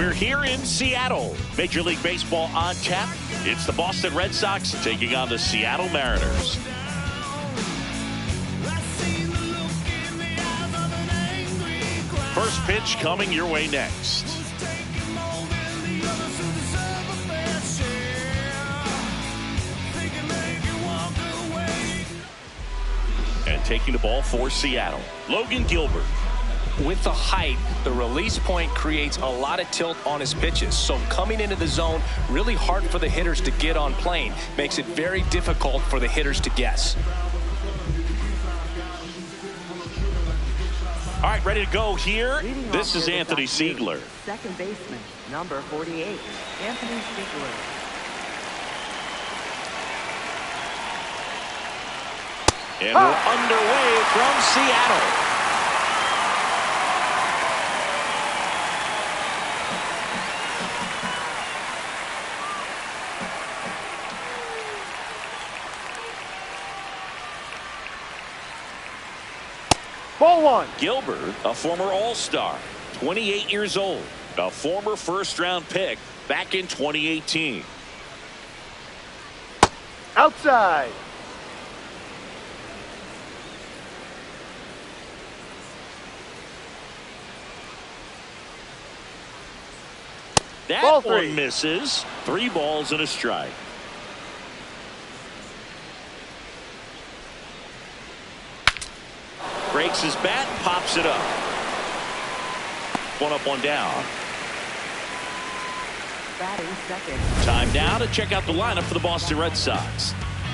We're here in Seattle. Major League Baseball on tap. It's the Boston Red Sox taking on the Seattle Mariners. First pitch coming your way next. And taking the ball for Seattle, Logan Gilbert. With the height, the release point creates a lot of tilt on his pitches. So coming into the zone, really hard for the hitters to get on plane. Makes it very difficult for the hitters to guess. All right, ready to go here. This is Anthony Siegler. Second baseman, number 48, Anthony Siegler. And we're underway from Seattle. Ball one. Gilbert, a former All-Star, 28 years old, a former first-round pick back in 2018. Outside. That Ball one three. misses. 3 balls and a strike. Breaks his bat, pops it up. 1 up, 1 down. Batting second. Time now to check out the lineup for the Boston Red Sox.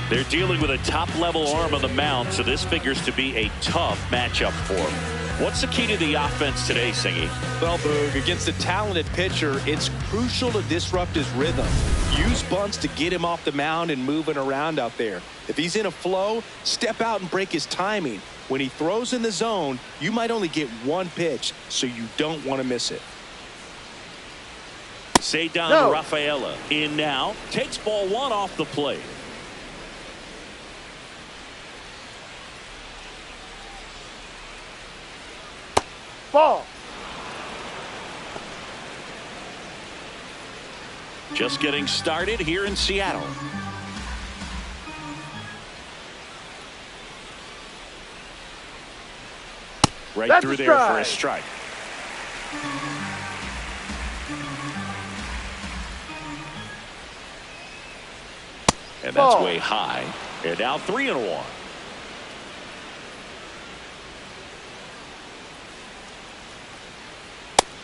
They're dealing with a top-level arm on the mound, so this figures to be a tough matchup for them. What's the key to the offense today, Singy? Well, Boog, against a talented pitcher, it's crucial to disrupt his rhythm. Use bunts to get him off the mound and moving around out there. If he's in a flow, step out and break his timing. When he throws in the zone, you might only get 1 pitch, so you don't want to miss it. Cedar No. Rafaela in now. Takes ball 1 off the plate. Ball. Just getting started here in Seattle. Right That's through a there for a strike. strike. And that's Ball. way high. And now 3-1.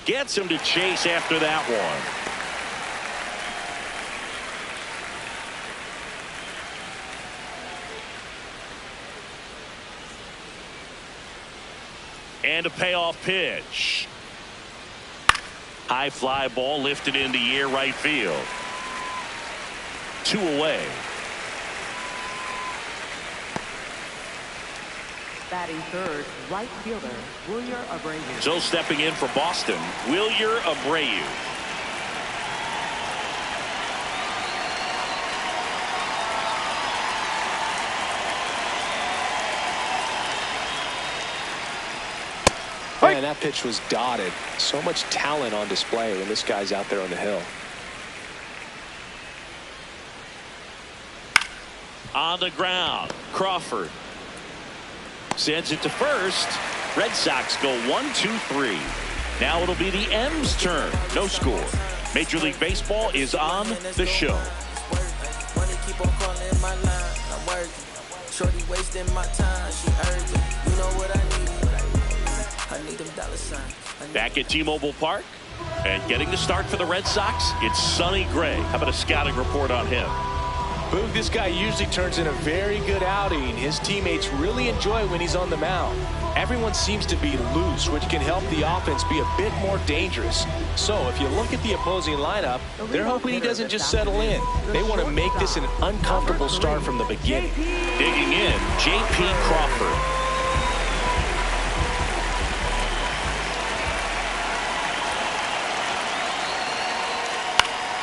Gets him to chase after that one. And a payoff pitch. High fly ball lifted in the air, right field. 2 away. Batting third, right fielder, Wilyer Abreu. So stepping in for Boston, Wilyer Abreu. Man, that pitch was dotted. So much talent on display when this guy's out there on the hill. On the ground, Crawford sends it to first. Red Sox go 1-2-3. Now it'll be the M's turn. No score. Major League Baseball is on the show. Shorty wasting my time, she urgent. You know what I need. I need them dollar signs. Back at T-Mobile Park and getting the start for the Red Sox, it's Sonny Gray. How about a scouting report on him? Boog, this guy usually turns in a very good outing. His teammates really enjoy when he's on the mound. Everyone seems to be loose, which can help the offense be a bit more dangerous. So if you look at the opposing lineup, they're hoping he doesn't just settle in. They want to make this an uncomfortable start from the beginning. Digging in, J.P. Crawford.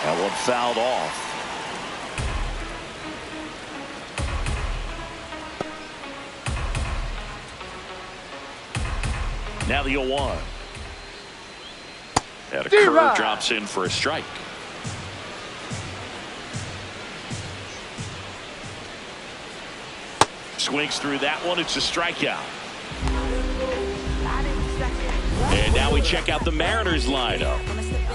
That one fouled off. Now the 0-1. And a curve drops in for a strike. Swings through that one. It's a strikeout. And now we check out the Mariners lineup.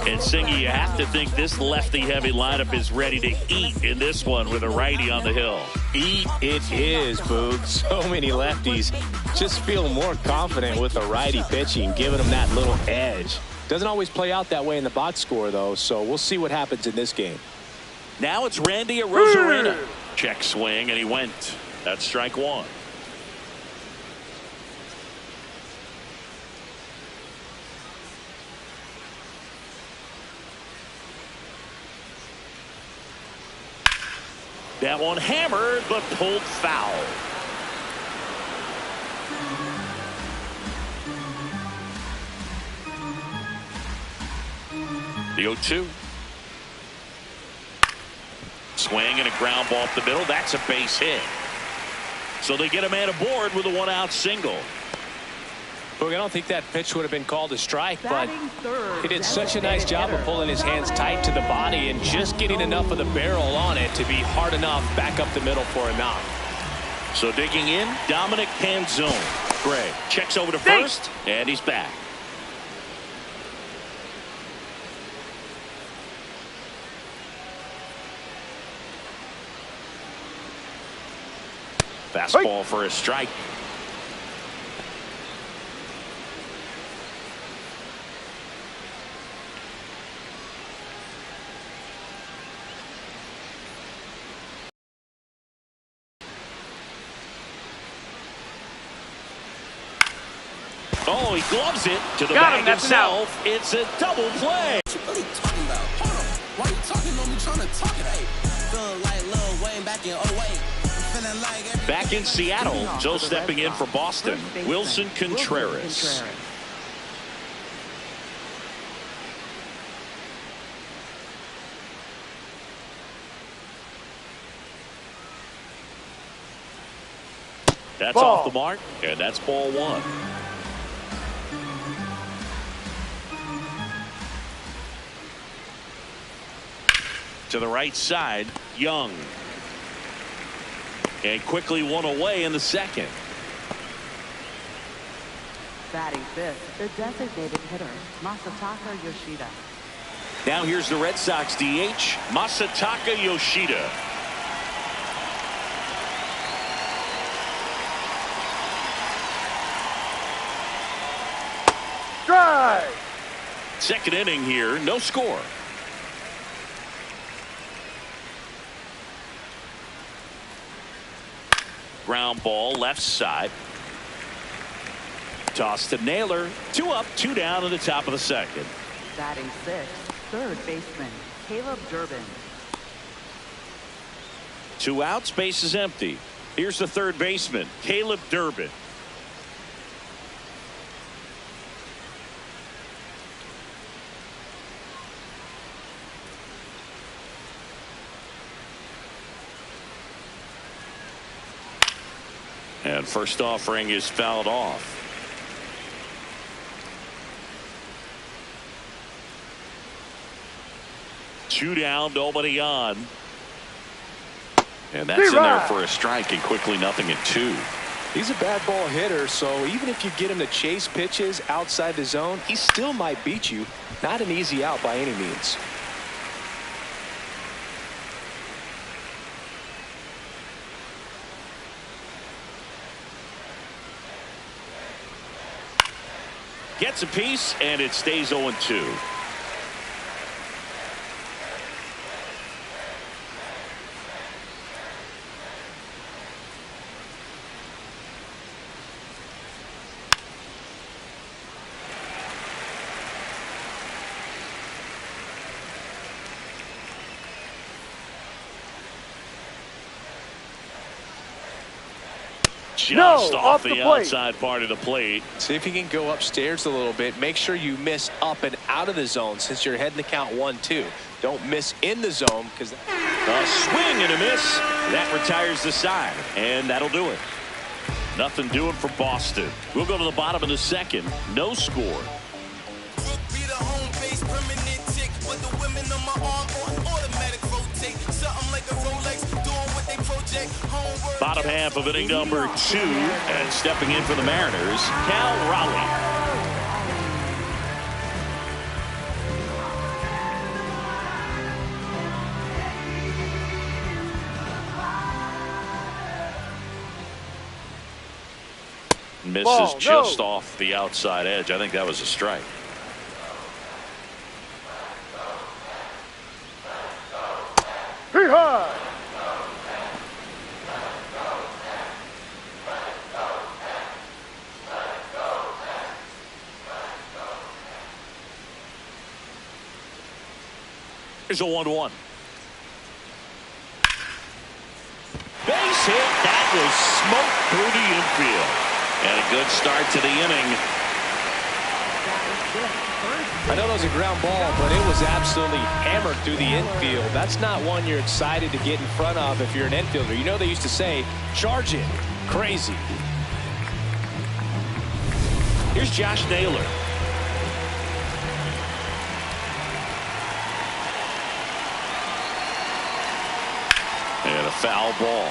And Singy, you have to think this lefty-heavy lineup is ready to eat in this one with a righty on the hill. Eat it is, Boog. So many lefties just feel more confident with the righty pitching, giving them that little edge. Doesn't always play out that way in the box score, though, so we'll see what happens in this game. Now it's Randy Arozarena. Check swing, and he went. That's strike one. That one hammered, but pulled foul. The 0-2. Swing and a ground ball up the middle. That's a base hit. So they get a man aboard with a one-out single. Boog, I don't think that pitch would have been called a strike, but he did such a nice job of pulling his hands tight to the body and just getting enough of the barrel on it to be hard enough back up the middle for a knock. So digging in, Dominic Canzone. Gray checks over to first, and he's back. Fastball for a strike. Oh, he gloves it to the bag himself. It's a double play. What you really talking about? Hold on. Why you talking on me trying to talk it? Feeling like Lil Wayne back in 08. Feeling like back in Seattle, Joe stepping in for Boston. Wilson Contreras. That's off the mark, and that's ball one. To the right side, Young. And quickly one away in the second. Batting fifth, the designated hitter, Masataka Yoshida. Now here's the Red Sox DH, Masataka Yoshida. Drive. Second inning here, no score. Ground ball left side. Toss to Naylor. 2 up, 2 down in the top of the second. Batting sixth, third baseman, Caleb Durbin. 2 outs, base is empty. Here's the third baseman, Caleb Durbin. And first offering is fouled off. Two down, nobody on. And that's in there for a strike, and quickly 0-2. He's a bad ball hitter, so even if you get him to chase pitches outside the zone, he still might beat you. Not an easy out by any means. Gets a piece, and it stays 0-2. Just off the outside part of the plate. See if you can go upstairs a little bit. Make sure you miss up and out of the zone since you're heading to count 1-2. Don't miss in the zone because a swing and a miss. That retires the side, and that'll do it. Nothing doing for Boston. We'll go to the bottom of the second. No score. be the home base arm on automatic rotate. Something like a Rolex, doing what they project. Homework. Bottom half of inning number 2, and stepping in for the Mariners, Cal Raleigh. Misses just off the outside edge. I think that was a strike. Here's a 1-1. Base hit. That was smoked through the infield. And a good start to the inning. I know that was a ground ball, but it was absolutely hammered through the infield. That's not one you're excited to get in front of if you're an infielder. You know they used to say, charge it. Crazy. Here's Josh Naylor. And a foul ball.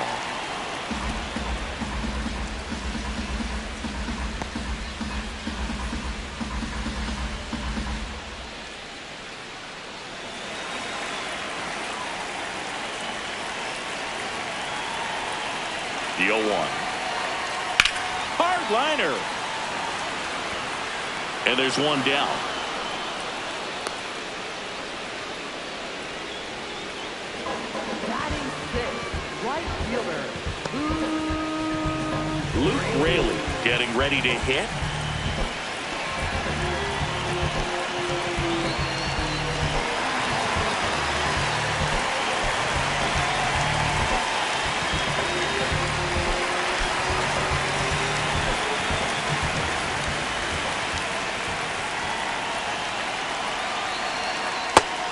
The 0-1. Hard liner. And there's one down. Batting 6th, right fielder, Luke Raley getting ready to hit.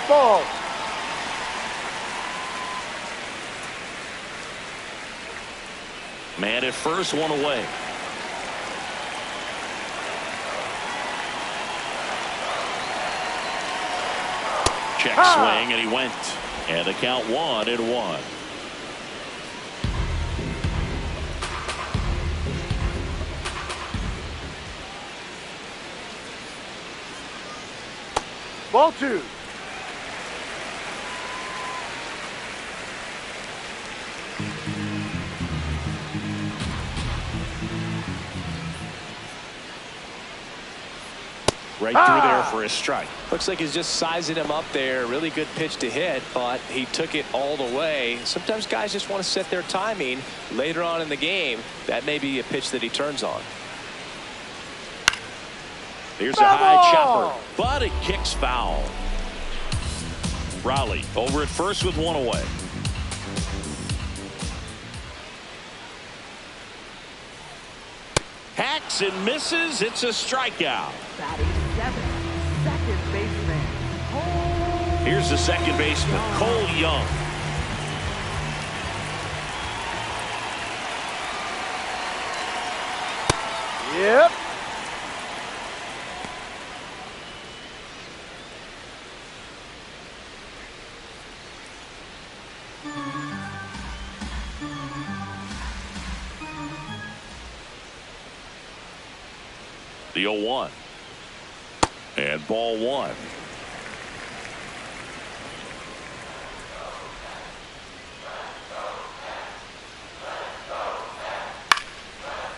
Ball. Man at first, one away. Check swing, and he went. And the count 1-1. Ball 2. Right through there for a strike. Looks like he's just sizing him up there. Really good pitch to hit, but he took it all the way. Sometimes guys just want to set their timing later on in the game. That may be a pitch that he turns on. Here's a high chopper, but it kicks foul. Raleigh over at first with one away. Hacks and misses. It's a strikeout. batting 7th, second baseman, Cole. Here's the second baseman, Cole Young. Yep. The 0-1. And ball 1.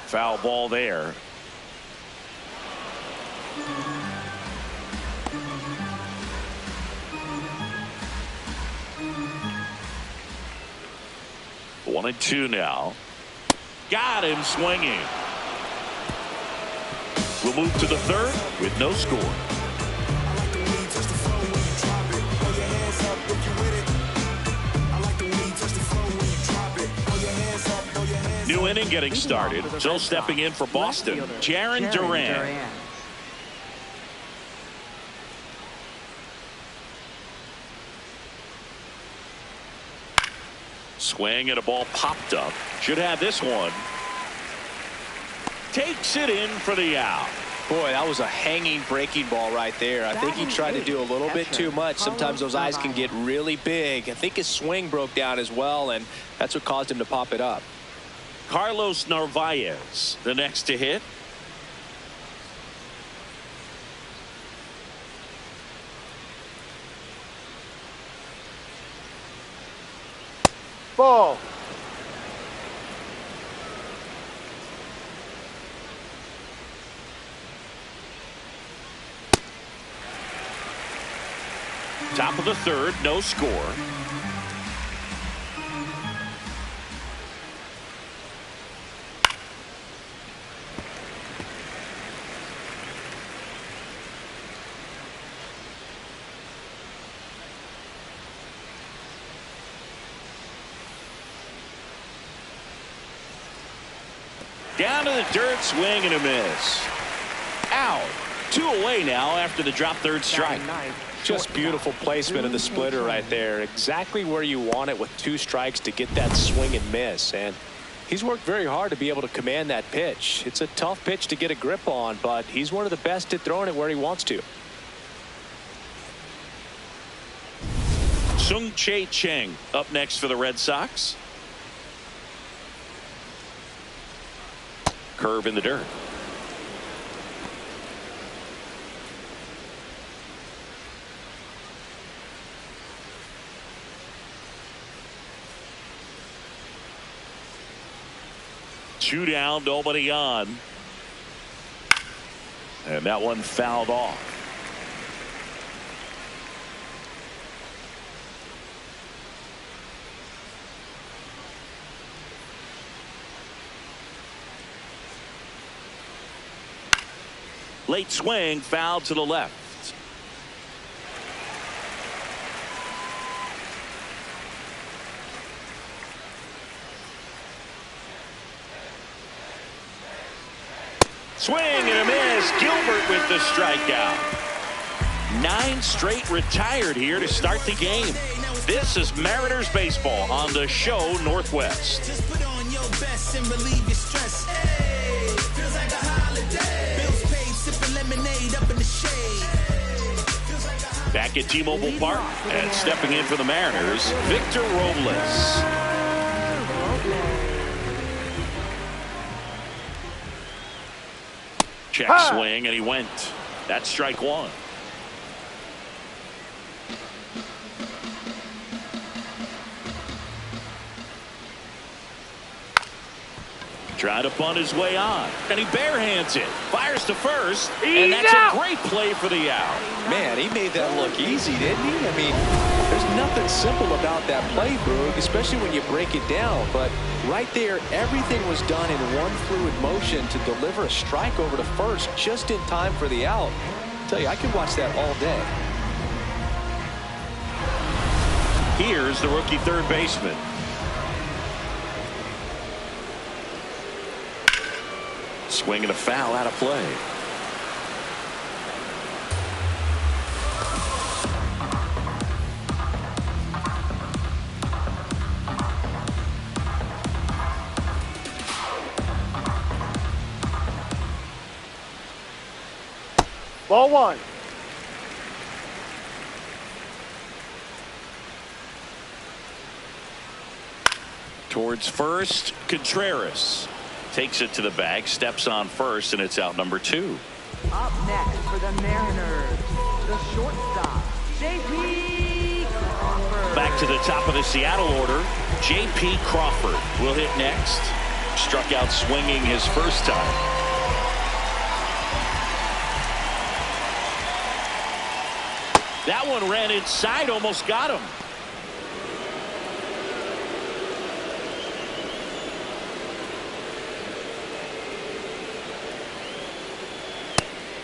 Foul ball there. One and two now. Got him swinging. We'll move to the third with no score. New inning getting started. So stepping in for Boston, Jaron Duran. Swing and a ball popped up. Should have this one. Takes it in for the out. Boy, that was a hanging breaking ball right there. I think he tried to do a little bit too much. Sometimes those eyes can get really big. I think his swing broke down as well, and that's what caused him to pop it up. Carlos Narvaez, the next to hit. Ball. Top of the third, no score. Down to the dirt, swing and a miss. Out. 2 away now after the drop third strike. Just beautiful placement of the splitter right there. Exactly where you want it with 2 strikes to get that swing and miss. And he's worked very hard to be able to command that pitch. It's a tough pitch to get a grip on, but he's one of the best at throwing it where he wants to. Sung-Chae Cheng up next for the Red Sox. Curve in the dirt. Two down, nobody on. And that one fouled off. Late swing, foul to the left. Swing and a miss. Gilbert with the strikeout. 9 straight retired here to start the game. This is Mariners baseball on the Show Northwest. Just put on your best and relieve your stress. Hey, feels like a holiday. Bills paid, sipping lemonade up in the shade. Back at T-Mobile Park and stepping in for the Mariners, Victor Robles. Check swing, and he went. That's strike 1. Trying to bunt his way on, and he barehands it. Fires to first, and that's a great play for the out. Man, he made that look easy, didn't he? I mean, there's nothing simple about that play, Boog, especially when you break it down. But right there, everything was done in one fluid motion to deliver a strike over to first just in time for the out. I tell you, I could watch that all day. Here's the rookie third baseman. Swing and a foul out of play. Ball 1. Towards first, Contreras takes it to the bag, steps on first, and it's out number 2. Up next for the Mariners, the shortstop, J.P. Crawford. Back to the top of the Seattle order, J.P. Crawford will hit next. Struck out swinging his first time. That one ran inside, almost got him.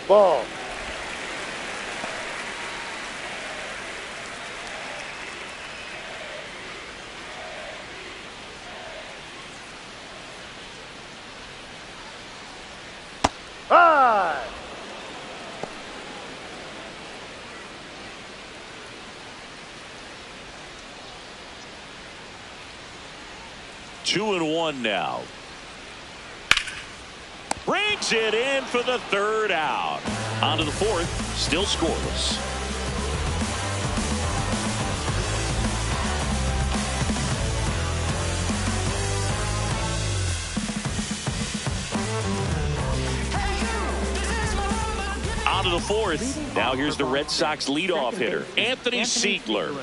Ball. High. 2-1 now. brings it in for the third out. On to the fourth, still scoreless. On to the fourth. Now here's the Red Sox leadoff hitter, Anthony Siegler.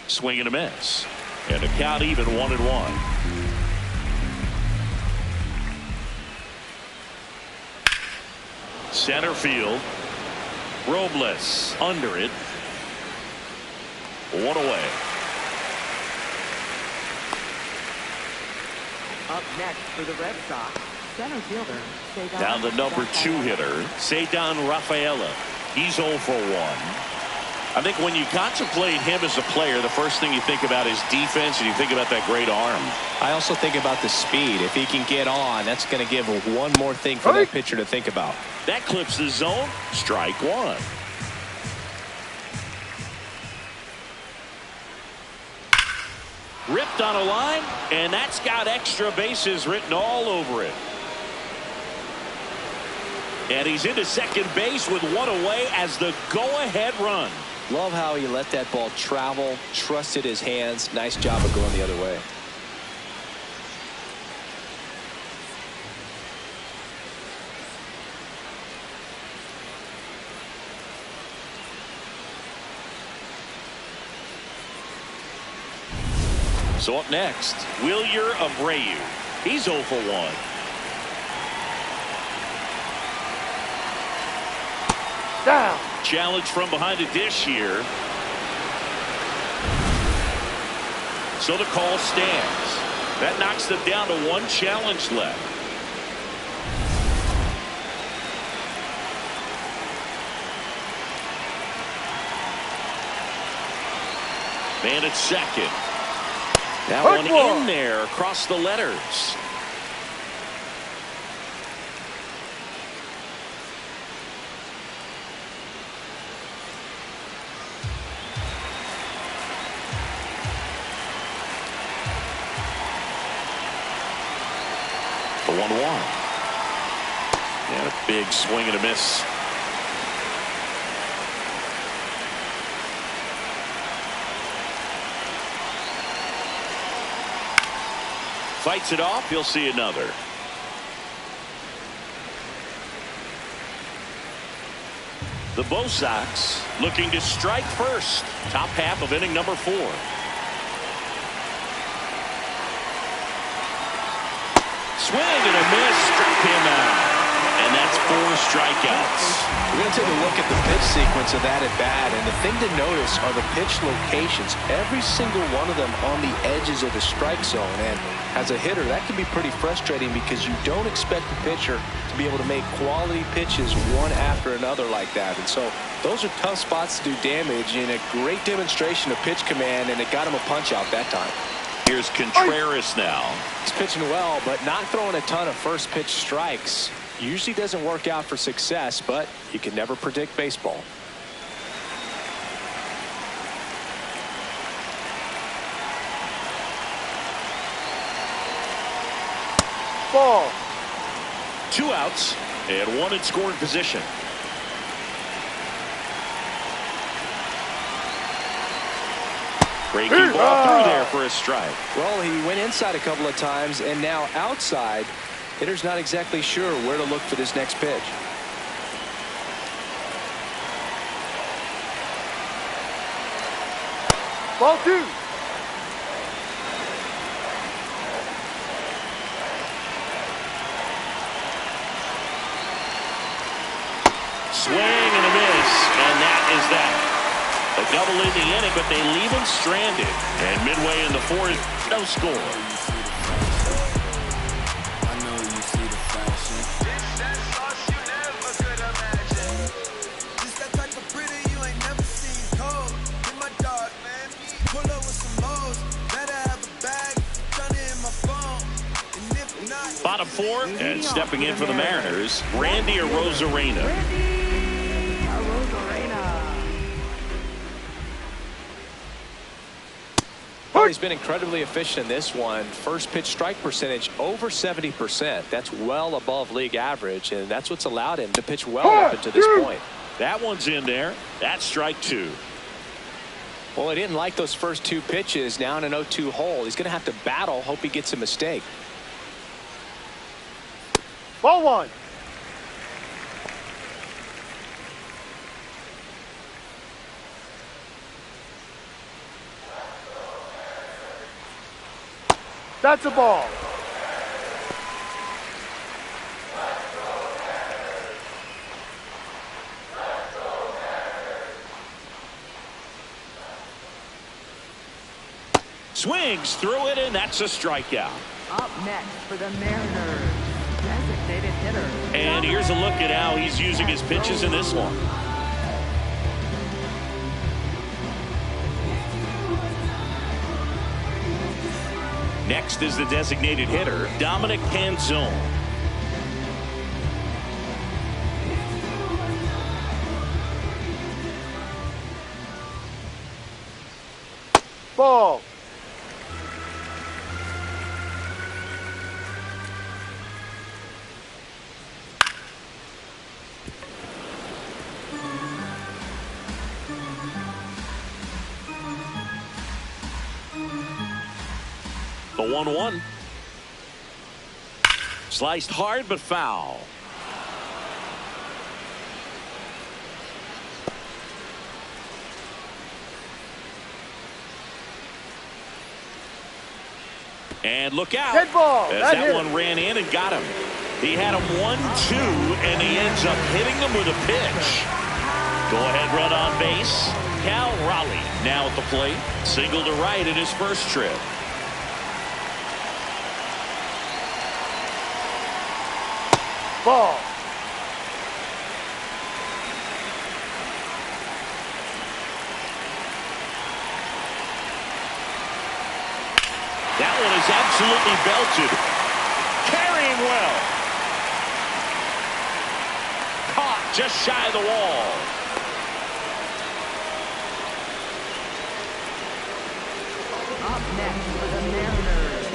Swing and a miss. And a count even 1-1. Center field. Robles under it. One away. Up next for the Red Sox, center fielder. Cedar Down the number 2 hitter, Cedar Rafaela. He's 0 for 1. I think when you contemplate him as a player, the first thing you think about is defense, and you think about that great arm. I also think about the speed. If he can get on, that's going to give one more thing for that pitcher to think about. That clips the zone. Strike one. Ripped on a line, and that's got extra bases written all over it. And he's into second base with one away as the go-ahead run. Love how he let that ball travel, trusted his hands. Nice job of going the other way. So up next, Wilyer Abreu. He's 0 for 1. Down. Challenge from behind the dish here. So the call stands. That knocks them down to 1 challenge left. Man at second. That one in there across the letters. The 1-1. And a big swing and a miss. Fights it off. You'll see another. The Bo Sox looking to strike first. Top half of inning number 4. Swing and a miss. Struck him out. And that's 4 strikeouts. We're going to take a look at the pitch sequence of that at bat, and the thing to notice are the pitch locations. Every single one of them on the edges of the strike zone. And as a hitter, that can be pretty frustrating because you don't expect the pitcher to be able to make quality pitches one after another like that. And so those are tough spots to do damage, and a great demonstration of pitch command, and it got him a punch out that time. Here's Contreras now. He's pitching well, but not throwing a ton of first pitch strikes. Usually doesn't work out for success, but you can never predict baseball. Ball. 2 outs and 1 in scoring position. Breaking ball through there for a strike. Well, he went inside a couple of times, and now outside. Hitter's not exactly sure where to look for this next pitch. Ball 2. Swing and a miss, and that is that. A double in the inning, but they leave him stranded. And midway in the 4th, no score. Pull up with some O's, better have a bag, turn it in my phone, and if not, Bottom four, and stepping in for the Mariners, Randy Arozarena. Well, he's been incredibly efficient in this one. First pitch strike percentage over 70%. That's well above league average, and that's what's allowed him to pitch well up until this point. That one's in there. That's strike two. Well, he didn't like those first two pitches. Now in an 0-2 hole, he's going to have to battle, hope he gets a mistake. Ball one. That's a ball. Swings through it, and that's a strikeout. Up next for the Mariners, designated hitter. And here's a look at how he's using his pitches in this one. Next is the designated hitter, Dominic Canzone. Ball. The 1-1. Sliced hard but foul. And look out. Dead ball. As that one ran in and got him. He had him 1-2, and he ends up hitting him with a pitch. Go-ahead run on base. Cal Raleigh now at the plate. Single to right in his first trip. Ball. That one is absolutely belted. Carrying well. Caught just shy of the wall. Up next for the Mariners,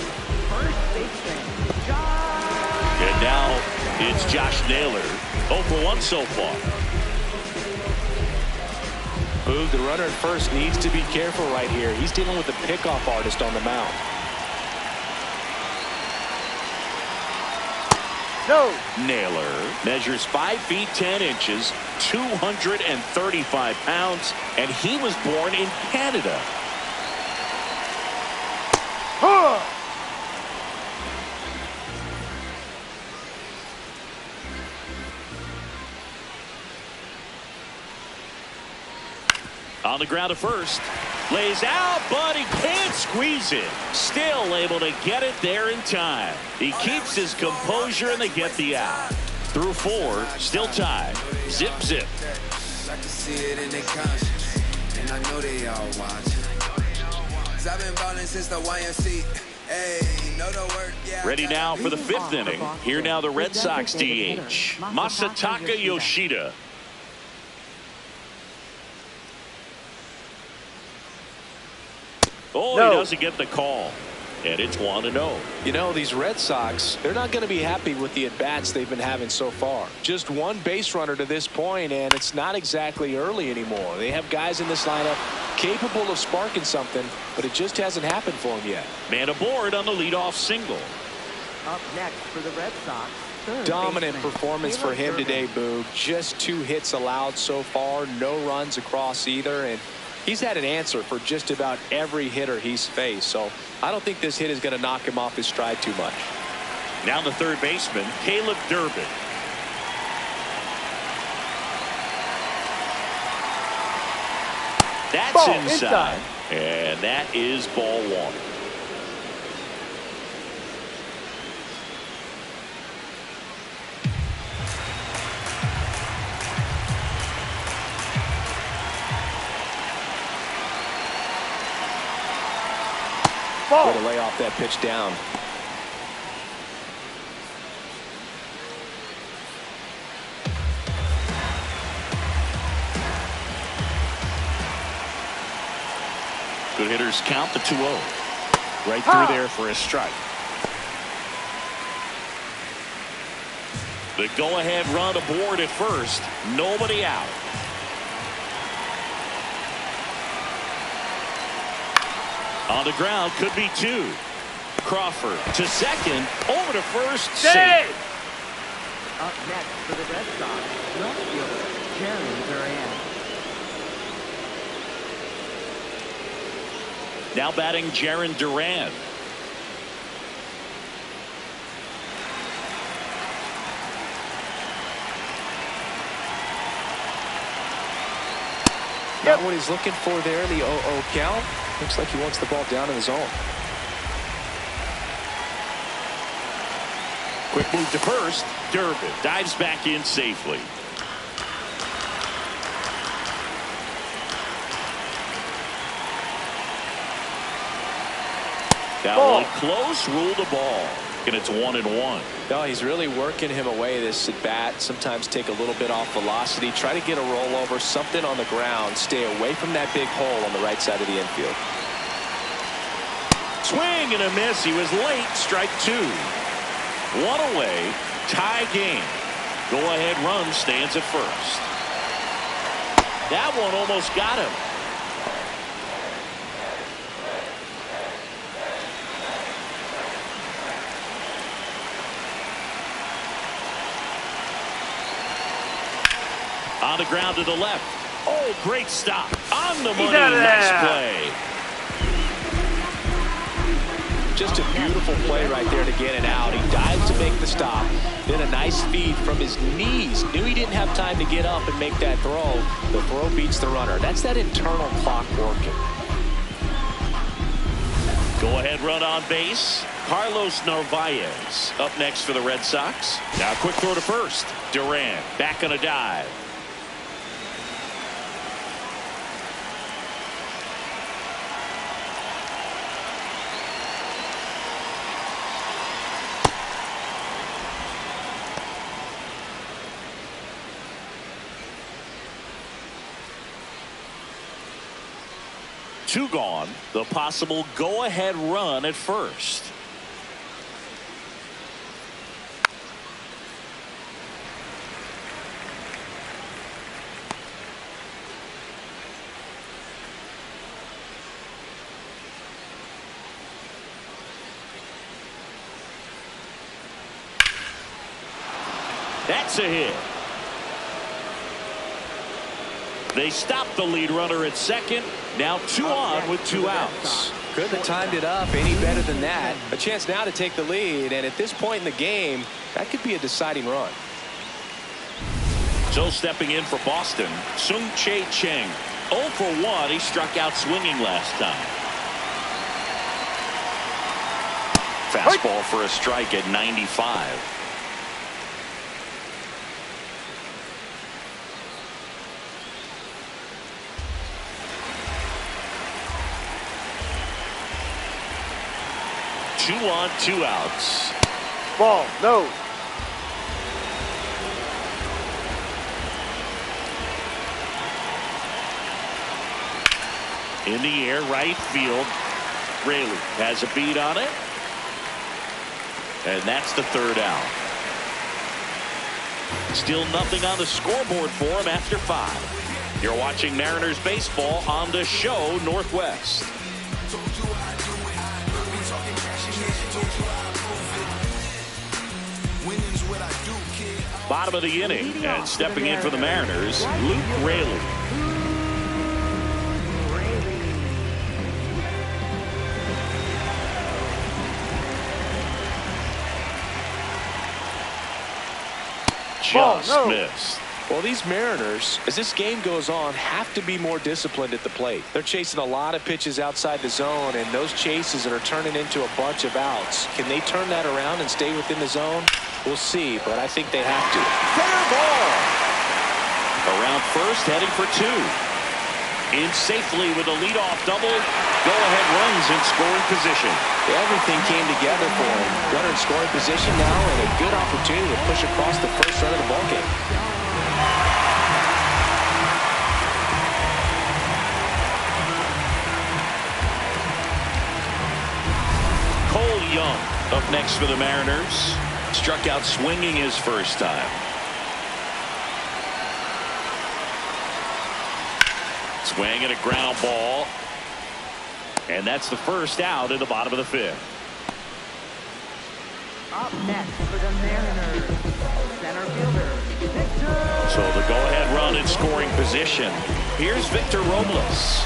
first baseman, Josh. And now it's Josh Naylor. 0 for 1 so far. Boog, the runner at first needs to be careful right here. He's dealing with the pickoff artist on the mound. No. Naylor measures 5 feet 10 inches, 235 pounds, and he was born in Canada. Huh. On the ground at first. Lays out, but he can't squeeze it. Still able to get it there in time. He keeps his composure, and they get the out. Through 4, still tied. Zip, zip. I can see it in their conscience, and I know they all watching. I've been balling since the YMC. Hey, know the word, yeah. Ready now for the 5th inning. Here now the Red Sox DH, Masataka Yoshida. Oh, No. He doesn't get the call. And it's 1-0. You know, these Red Sox, they're not going to be happy with the at-bats they've been having so far. Just one base runner to this point, and it's not exactly early anymore. They have guys in this lineup capable of sparking something, but it just hasn't happened for them yet. Man aboard on the leadoff single. Up next for the Red Sox, third Dominant baseman, performance for him Taylor today, Durbin. Boog. Just 2 hits allowed so far, no runs across either, and he's had an answer for just about every hitter he's faced. So I don't think this hit is going to knock him off his stride too much. Now the third baseman, Caleb Durbin. That's Ball inside. And that is ball 1. Way to lay off that pitch down. Good hitters count the 2-0. Right through there for a strike. The go-ahead run aboard at first. Nobody out. On the ground, could be 2. Crawford to second, over to first, safe. Up next for the Red Sox, left fielder Jeremy Duran. Now batting Jarren Duran. Not what he's looking for there in the 0-0 count. Looks like he wants the ball down in the zone. Quick move to first. Durbin dives back in safely. That one close, ruled the ball. And it's 1-1. No, he's really working him away this at bat. Sometimes take a little bit off velocity. Try to get a rollover, something on the ground. Stay away from that big hole on the right side of the infield. Swing and a miss. He was late. Strike 2. 1 away. Tie game. Go ahead run stands at first. That one almost got him. On the ground to the left. Oh, great stop. On the money. Nice play. Just a beautiful play right there to get it out. He dives to make the stop. Then a nice feed from his knees. Knew he didn't have time to get up and make that throw. The throw beats the runner. That's that internal clock working. Go ahead run on base. Carlos Narvaez up next for the Red Sox. Now quick throw to first. Duran back on a dive. Two gone. The possible go-ahead run at first. That's a hit. They stop the lead runner at second. Now 2 on with 2 outs. Couldn't have timed it up any better than that. A chance now to take the lead, and at this point in the game, that could be a deciding run. So stepping in for Boston, Sung-Chae Cheng. 0 for 1. He struck out swinging last time. Fastball for a strike at 95. Two on, 2 outs. Ball, no. In the air, right field. Raley has a beat on it. And that's the 3rd out. Still nothing on the scoreboard for him after 5. You're watching Mariners baseball on the Show Northwest. Bottom of the inning, and stepping in for the Mariners, Luke Raley. Just missed. Well, these Mariners, as this game goes on, have to be more disciplined at the plate. They're chasing a lot of pitches outside the zone, and those chases are turning into a bunch of outs. Can they turn that around and stay within the zone? We'll see, but I think they have to. Fair ball. Around first, heading for 2. In safely with a leadoff double. Go-ahead runs in scoring position. Everything came together for him. Runner in scoring position now, and a good opportunity to push across the first run of the ballgame. Young up next for the Mariners. Struck out swinging his first time. Swing and a ground ball. And that's the first out in the bottom of the fifth. Up next for the Mariners, center fielder, Victor. So the go-ahead run in scoring position. Here's Victor Robles.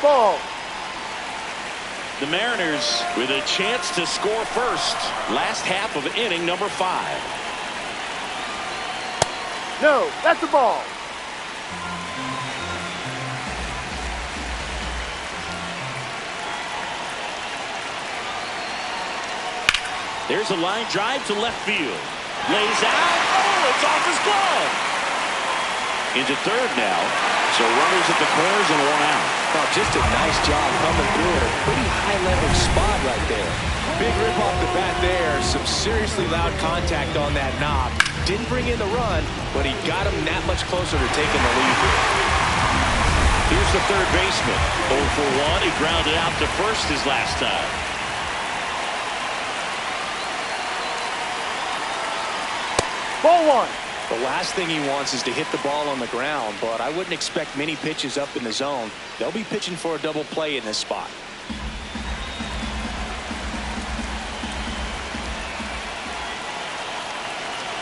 Ball. The Mariners with a chance to score first. Last half of inning number 5. No, that's a ball. There's a line drive to left field. Lays out. Oh, it's off his glove. Into third now. So runners at the corners and 1 out. Oh, just a nice job coming through at a pretty high leverage spot right there. Big rip off the bat there. Some seriously loud contact on that knock. Didn't bring in the run, but he got him that much closer to taking the lead. Here's the third baseman. 0 for 1. He grounded out to first his last time. Ball 1. The last thing he wants is to hit the ball on the ground, but I wouldn't expect many pitches up in the zone. They'll be pitching for a double play in this spot.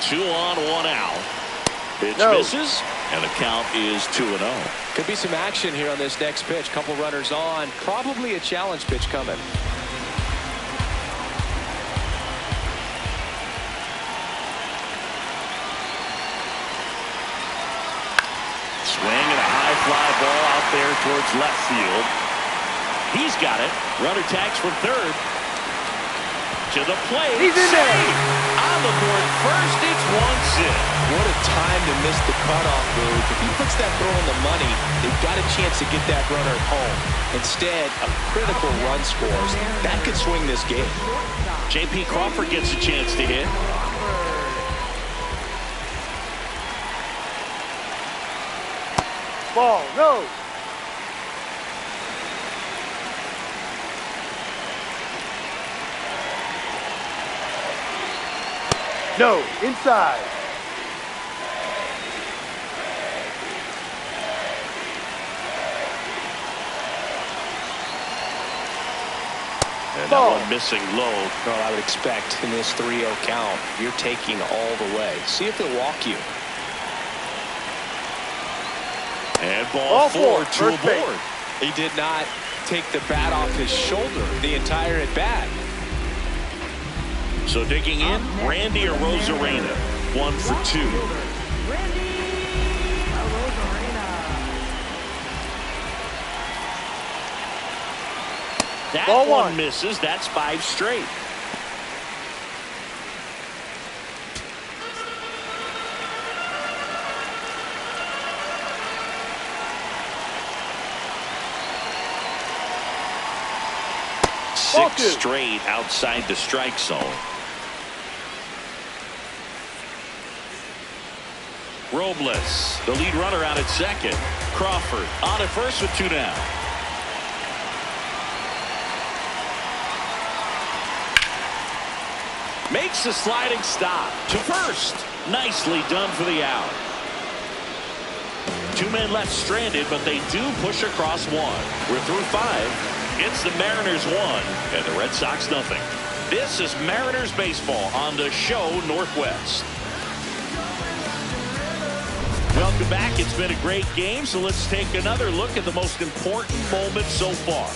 Two on, 1 out. Pitch misses, and the count is 2-0. Could be some action here on this next pitch. Couple runners on. Probably a challenge pitch coming. Swing and a high fly ball out there towards left field. He's got it. Runner tags for third. To the plate. He's in there. On the board first, it's 1-0. What a time to miss the cutoff move. If he puts that throw in the money, they've got a chance to get that runner home. Instead, a critical run scores. That could swing this game. J.P. Crawford gets a chance to hit. Ball. No. No. Inside. And Ball. that one missing low. Well, I would expect in this 3-0 count, you're taking all the way. See if they'll walk you. And ball 4, 2 aboard. He did not take the bat off his shoulder the entire at bat. So digging in, Randy Arozarena, 1 for 2. Randy Arozarena. That Ball one 1. misses. That's 5 straight. Ball 6 2. straight outside the strike zone. Robles, the lead runner out at second. Crawford on at first with 2 down. Makes the sliding stop to first. Nicely done for the out. 2 men left stranded, but they do push across 1. We're through 5. It's the Mariners 1 and the Red Sox nothing. This is Mariners baseball on the Show'26. Welcome back. It's been a great game, so let's take another look at the most important moment so far.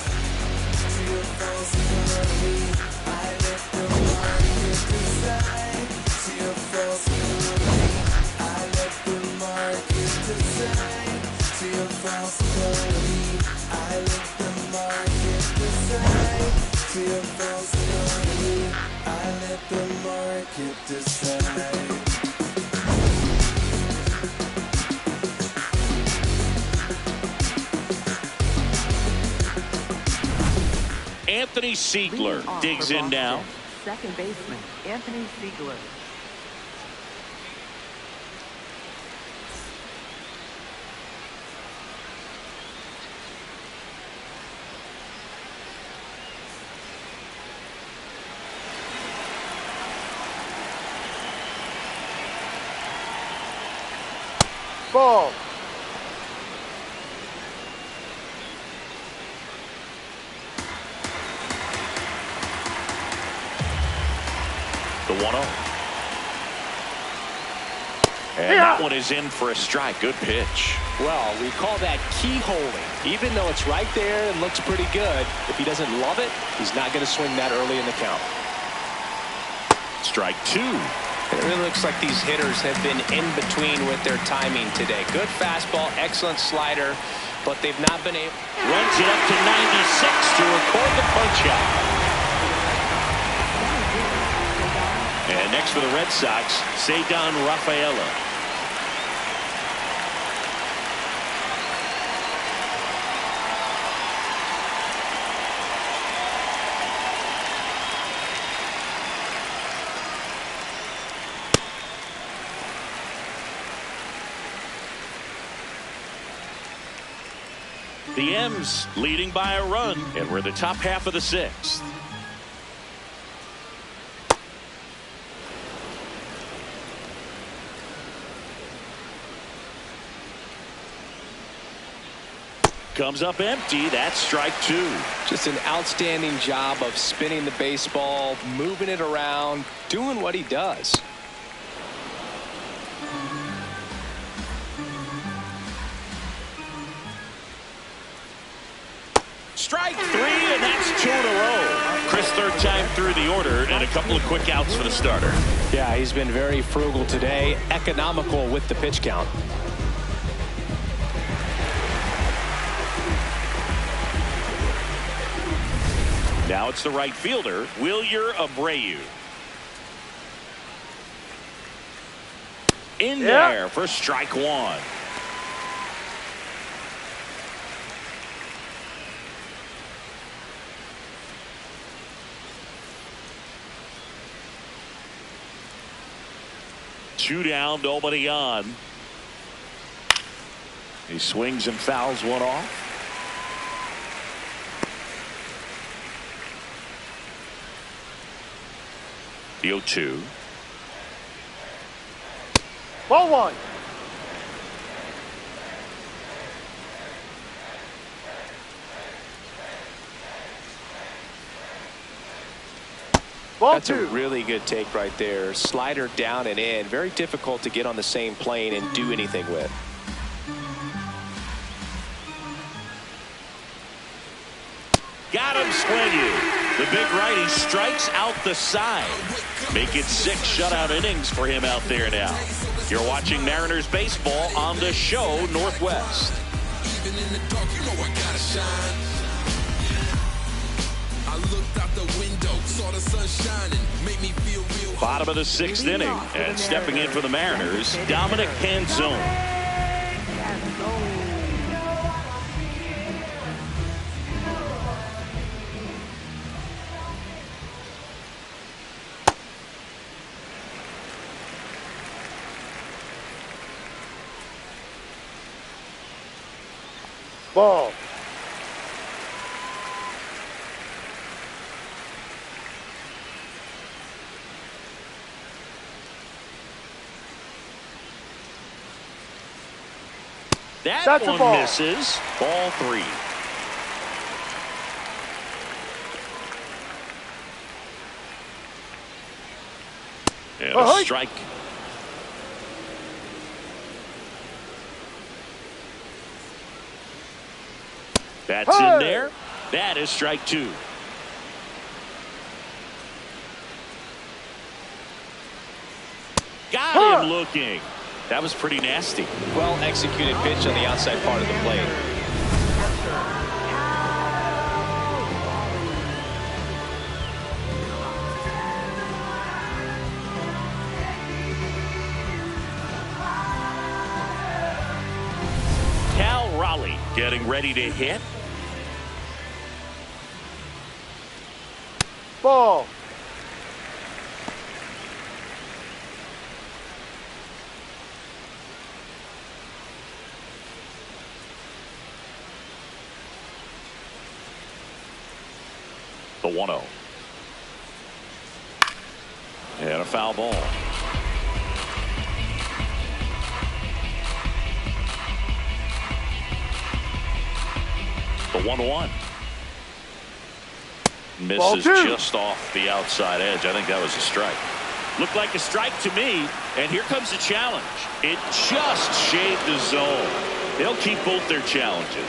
Anthony Siegler Leading off digs for in now. Boston, second baseman Anthony Siegler. Ball. The 1-0. And that one is in for a strike. Good pitch. Well, we call that keyholing. Even though it's right there and looks pretty good, if he doesn't love it, he's not going to swing that early in the count. Strike 2. It really looks like these hitters have been in between with their timing today. Good fastball, excellent slider, but they've not been able. Runs it up to 96 to record the punch out. And next for the Red Sox, Cedar Rafaela. The M's leading by a run, and we're the top half of the 6th. Comes up empty. That's strike 2. Just an outstanding job of spinning the baseball, moving it around, doing what he does. Strike 3, and that's 2 in a row. Chris, third time through the order, and a couple of quick outs for the starter. Yeah, he's been very frugal today, economical with the pitch count. Now it's the right fielder, Wilyer Abreu. In there for strike 1. Two down, nobody on. He swings and fouls one off. The 0-2. Ball 1. Ball That's 2. a really good take right there. Slider down and in. Very difficult to get on the same plane and do anything with. Got him swinging. The big righty strikes out the side. Make it 6 shutout innings for him out there now. You're watching Mariners baseball on the Show Northwest. Even in the dark, you know I gotta shine. I looked out the window, saw the sun shining, made me feel real. Bottom of the 6th inning, and stepping in for the Mariners, Dominic Canzone. Ball. That one misses. Ball 3. And a strike. That's in there. That is strike 2. Got him looking. That was pretty nasty. Well executed pitch on the outside part of the plate. Cal Raleigh getting ready to hit. Ball. The 1-0. And a foul ball. The 1-1. Misses just off the outside edge. I think that was a strike. Looked like a strike to me. And here comes the challenge. It just shaved the zone. They'll keep both their challenges.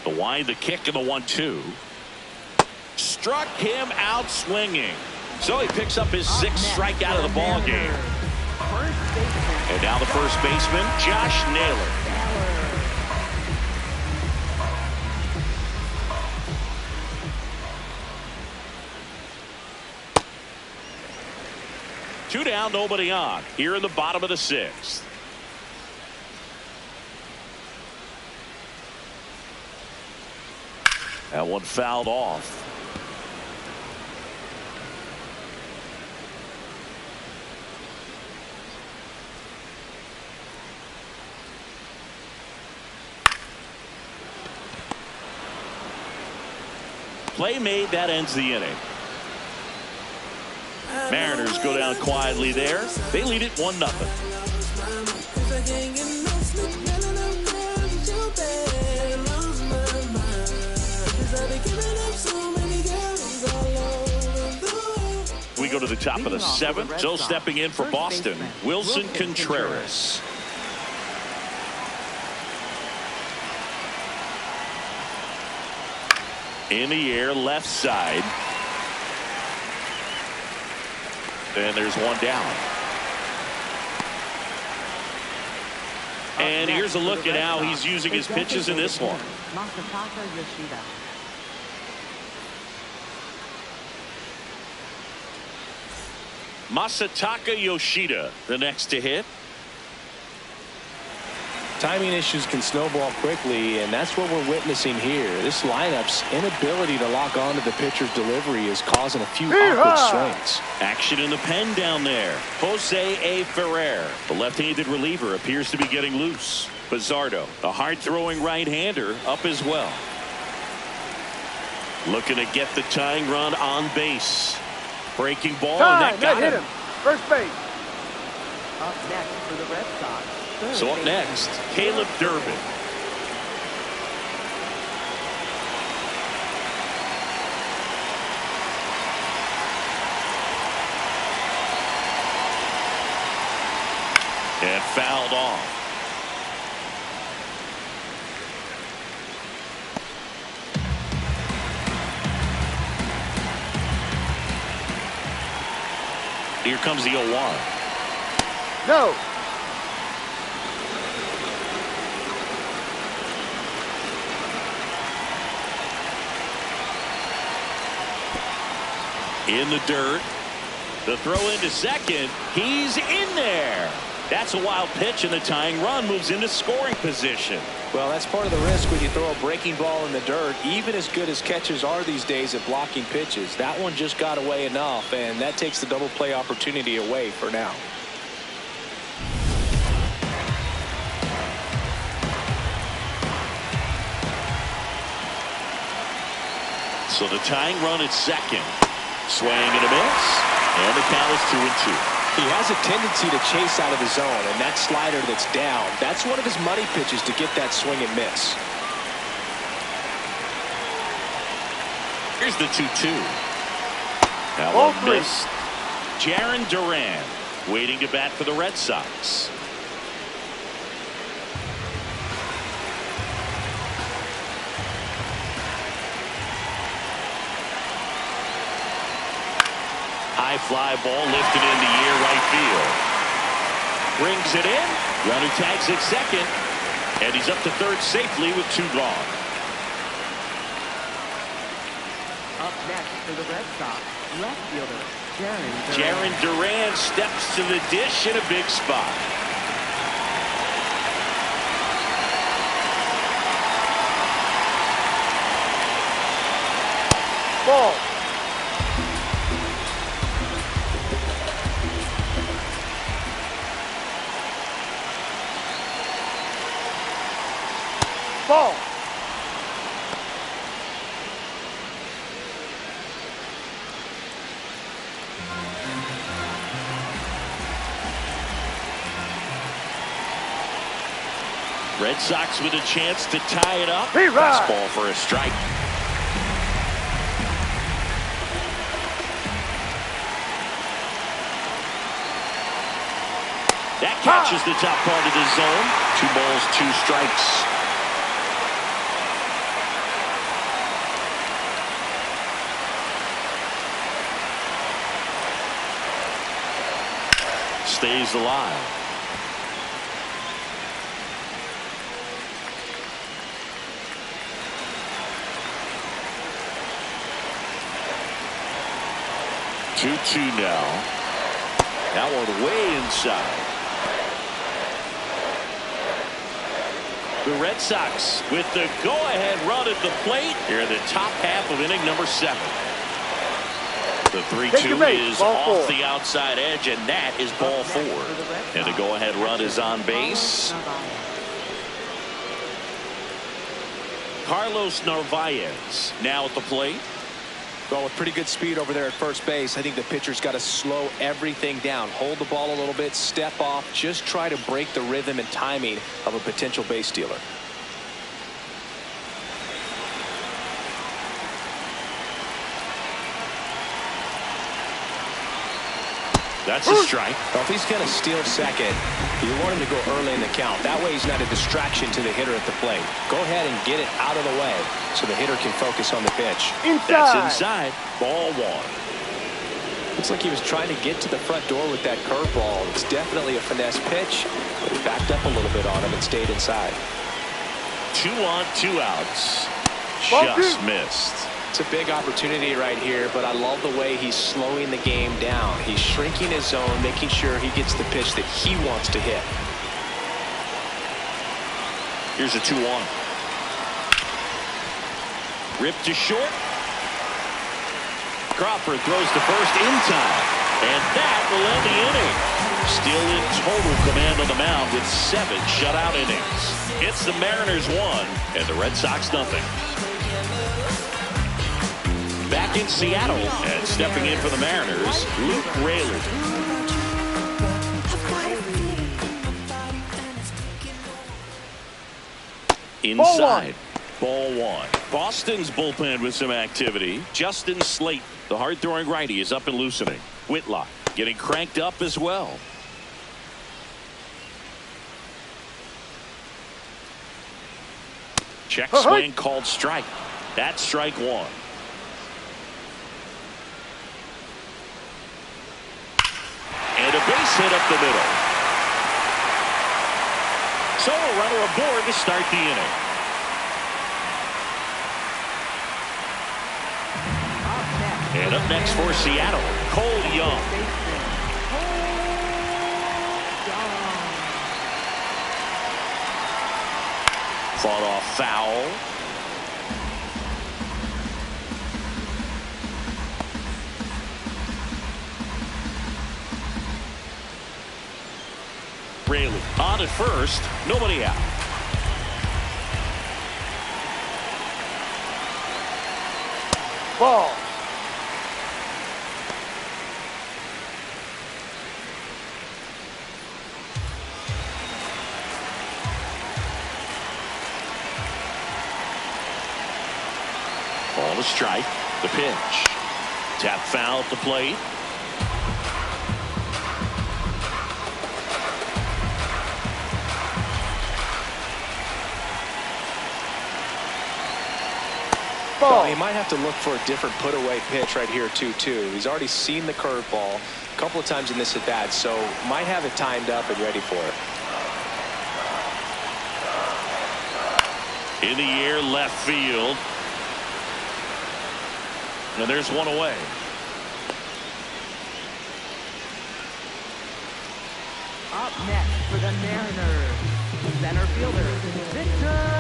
The wind, the kick, and the 1-2. Struck him out swinging. So he picks up his sixth strikeout of the ball game. And now the first baseman, Josh Naylor. Two down, nobody on. Here in the bottom of the sixth. That one fouled off. Play made, that ends the inning. Mariners go down quietly there. They lead it 1-0. We go to the top of the seventh. So stepping in for Boston, Wilson Contreras. In the air, left side. And there's one down. And here's a look at how he's using his pitches in this one. Masataka Yoshida, the next to hit. Timing issues can snowball quickly, and that's what we're witnessing here. This lineup's inability to lock onto the pitcher's delivery is causing a few awkward swings. Action in the pen down there. Jose A. Ferrer, the left-handed reliever, appears to be getting loose. Pizzardo, the hard-throwing right-hander, up as well. Looking to get the tying run on base. Breaking ball, and that got him. First base. Up next for the Red Sox. So up next, Caleb Durbin. And fouled off. Here comes the 0-1. No. In the dirt. The throw into second. He's in there. That's a wild pitch, and the tying run moves into scoring position. Well, that's part of the risk when you throw a breaking ball in the dirt. Even as good as catchers are these days at blocking pitches, that one just got away enough, and that takes the double play opportunity away for now. So the tying run at second. Swing and a miss. And the count is 2-2. He has a tendency to chase out of the zone, and that slider that's down, that's one of his money pitches to get that swing and miss. Here's the 2-2. That one missed. Jarren Duran waiting to bat for the Red Sox. High fly ball lifted in the air, right field. Brings it in. Runner tags at second. And he's up to third safely with 2 gone. Up next for the Red Sox, left fielder Jarren Duran steps to the dish in a big spot. Ball. Red Sox with a chance to tie it up. He rides. Fastball for a strike. That catches the top part of the zone. 2 balls, 2 strikes. Stays alive. Two now. That one way inside. The Red Sox with the go-ahead run at the plate here in the top half of inning number 7. The 3-2 is off the outside edge, and that is ball 4. And the go-ahead run is on base. Carlos Narvaez now at the plate. Well, with pretty good speed over there at first base, I think the pitcher's got to slow everything down. Hold the ball a little bit, step off, just try to break the rhythm and timing of a potential base stealer. That's a strike. Well, if he's going to steal second, you want him to go early in the count. That way he's not a distraction to the hitter at the plate. Go ahead and get it out of the way so the hitter can focus on the pitch. Inside. That's inside. Ball 1. Looks like he was trying to get to the front door with that curveball. It's definitely a finesse pitch, but he backed up a little bit on him and stayed inside. 2 on, 2 outs. Ball Just 2. missed. It's a big opportunity right here, but I love the way he's slowing the game down. He's shrinking his zone, making sure he gets the pitch that he wants to hit. Here's a 2-1. Ripped to short. Crawford throws to first in time. And that will end the inning. Still in total command on the mound with 7 shutout innings. It's the Mariners 1 and the Red Sox nothing. Back in Seattle and stepping in for the Mariners, Luke Rayleigh. Inside. Ball 1. Boston's bullpen with some activity. Justin Slate, the hard-throwing righty, is up and loosening. Whitlock getting cranked up as well. Check swing called strike. That's strike 1. And a base hit up the middle. So a runner aboard to start the inning. And up next for Seattle, Cole Young. Fought off foul. Rayleigh on at first, nobody out. Ball. Ball to strike. The pitch. Tap foul at the plate. Well, he might have to look for a different put-away pitch right here, 2-2. He's already seen the curveball a couple of times in this at-bat, so might have it timed up and ready for it. In the air, left field. And there's one away. Up next for the Mariners, center fielder, Victor.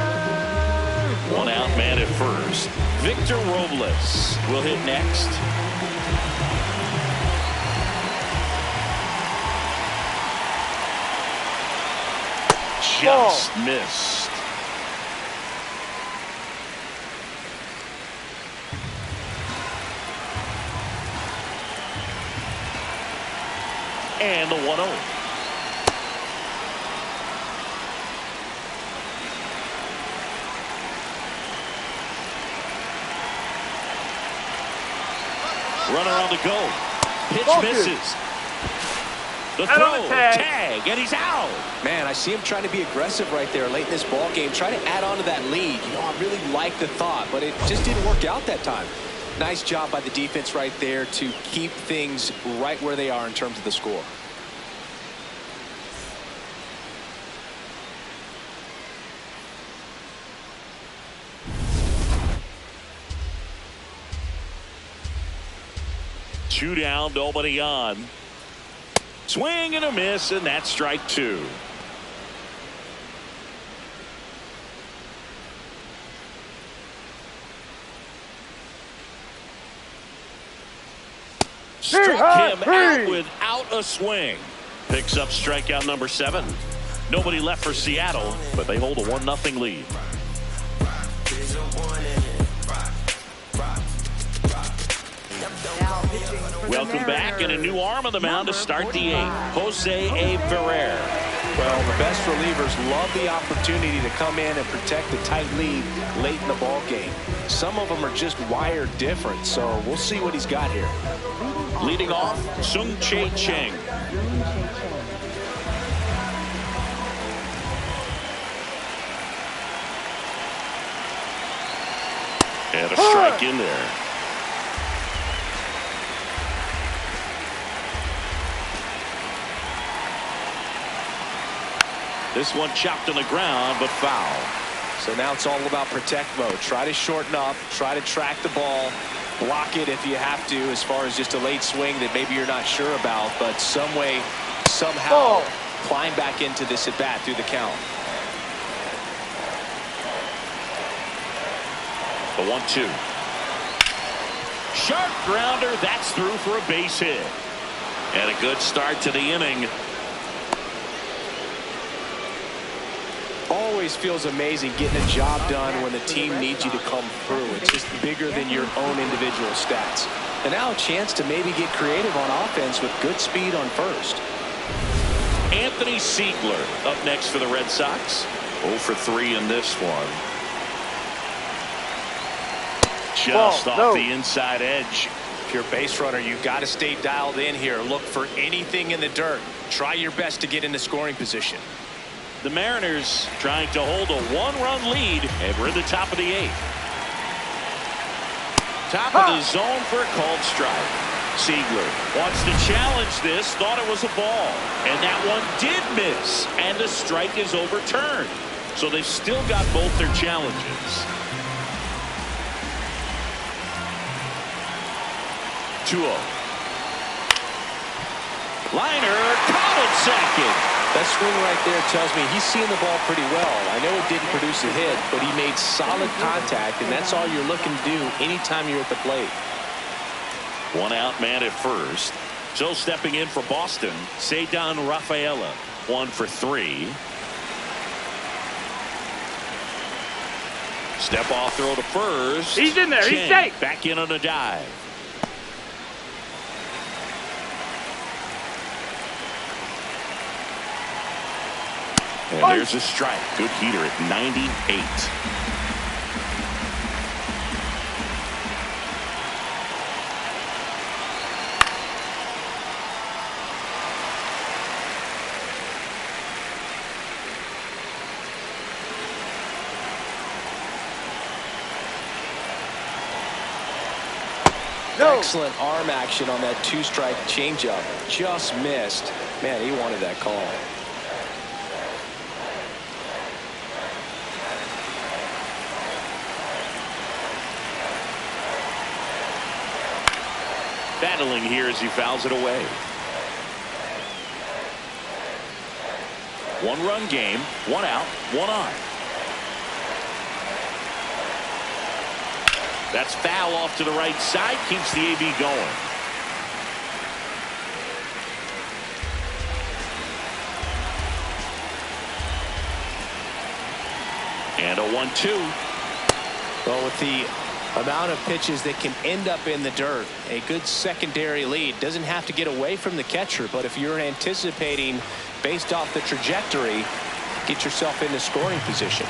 One out man at first. Victor Robles will hit next. Just missed. And the 1-0. Runner on the go. Pitch misses. The throw, tag, and he's out. Man, I see him trying to be aggressive right there late in this ball game, trying to add on to that lead. You know, I really like the thought, but it just didn't work out that time. Nice job by the defense right there to keep things right where they are in terms of the score. Two down, nobody on. Swing and a miss, and that's strike two. Struck him out without a swing. Picks up strikeout number 7. Nobody left for Seattle, but they hold a 1-0 lead. Welcome back, and a new arm on the mound to start the 8th. Jose Ferrer. Well, the best relievers love the opportunity to come in and protect the tight lead late in the ball game. Some of them are just wired different, so we'll see what he's got here. Leading off, Sung-Chae Cheng. And a strike in there. This one chopped on the ground, but foul. So now it's all about protect mode. Try to shorten up, try to track the ball, block it if you have to, as far as just a late swing that maybe you're not sure about, but some way, somehow climb back into this at bat through the count. The 1-2. Sharp grounder, that's through for a base hit. And a good start to the inning. Always feels amazing getting a job done when the team needs you to come through. It's just bigger than your own individual stats. And now a chance to maybe get creative on offense with good speed on first. Anthony Siegler up next for the Red Sox. 0 for 3 in this one. Just off the inside edge. If you're a base runner, you've got to stay dialed in here. Look for anything in the dirt. Try your best to get into scoring position. The Mariners trying to hold a 1-run lead, and we're in the top of the 8th. Top of the zone for a called strike. Siegler wants to challenge this, thought it was a ball, and that one did miss, and the strike is overturned. So they've still got both their challenges. 2-0. Liner, caught at second. That swing right there tells me he's seeing the ball pretty well. I know it didn't produce a hit, but he made solid contact, and that's all you're looking to do anytime you're at the plate. 1 out man at first. So stepping in for Boston, Ceddanne Rafaela. 1 for 3. Step off throw to first. He's in there. He's safe. Back in on a dive. And there's a strike. Good heater at 98. Excellent arm action on that 2-strike changeup. Just missed. Man, he wanted that call. Battling here as he fouls it away. 1-run game, 1 out, 1 on. That's foul off to the right side, keeps the AB going. And a 1-2. Well, with the Amount of pitches that can end up in the dirt. A good secondary lead. Doesn't have to get away from the catcher, but if you're anticipating based off the trajectory, get yourself into scoring position.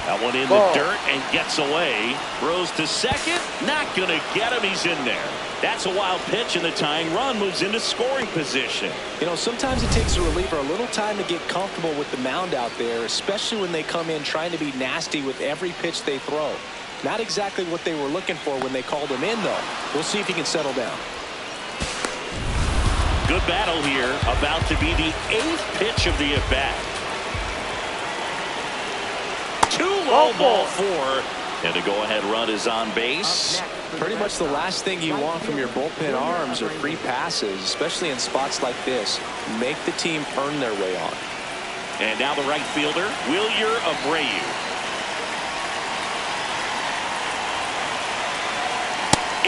That one in the dirt and gets away. Throws to second. Not going to get him. He's in there. That's a wild pitch, and the tying run moves into scoring position. You know, sometimes it takes a reliever a little time to get comfortable with the mound out there, especially when they come in trying to be nasty with every pitch they throw. Not exactly what they were looking for when they called him in, though. We'll see if he can settle down. Good battle here. About to be the 8th pitch of the at-bat. 2 low ball 4. And the go-ahead run is on base. Pretty much the last thing you want from your bullpen arms are free passes, especially in spots like this. Make the team earn their way on. And now the right fielder, Wilyer Abreu.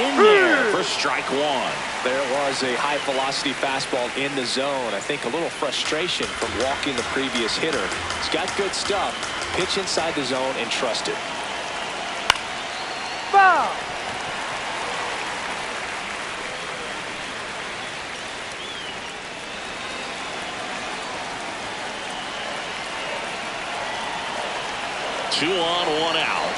In there for strike 1. There was a high-velocity fastball in the zone. I think a little frustration from walking the previous hitter. He's got good stuff. Pitch inside the zone and trust it. Foul. Two on, 1 out.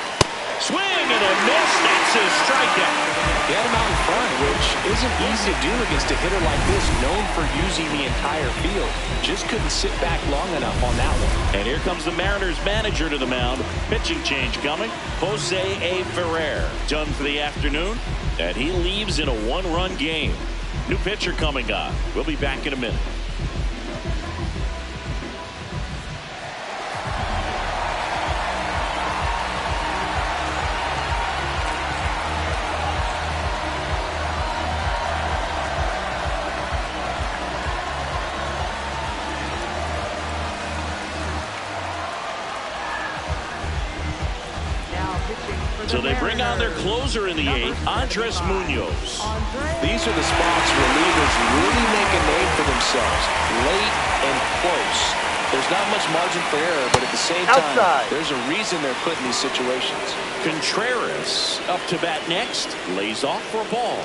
Swing and a miss. That's his strikeout. He had him out in front, which isn't easy to do against a hitter like this, known for using the entire field. Just couldn't sit back long enough on that one. And here comes the Mariners manager to the mound. Pitching change coming. Jose A. Ferrer done for the afternoon, and he leaves in a 1-run game. New pitcher coming on. We'll be back in a minute. So they bring on their closer in the 8th, Andres Munoz. These are the spots relievers really make a name for themselves. Late and close. There's not much margin for error, but at the same time, there's a reason they're put in these situations. Contreras up to bat next. Lays off for a ball.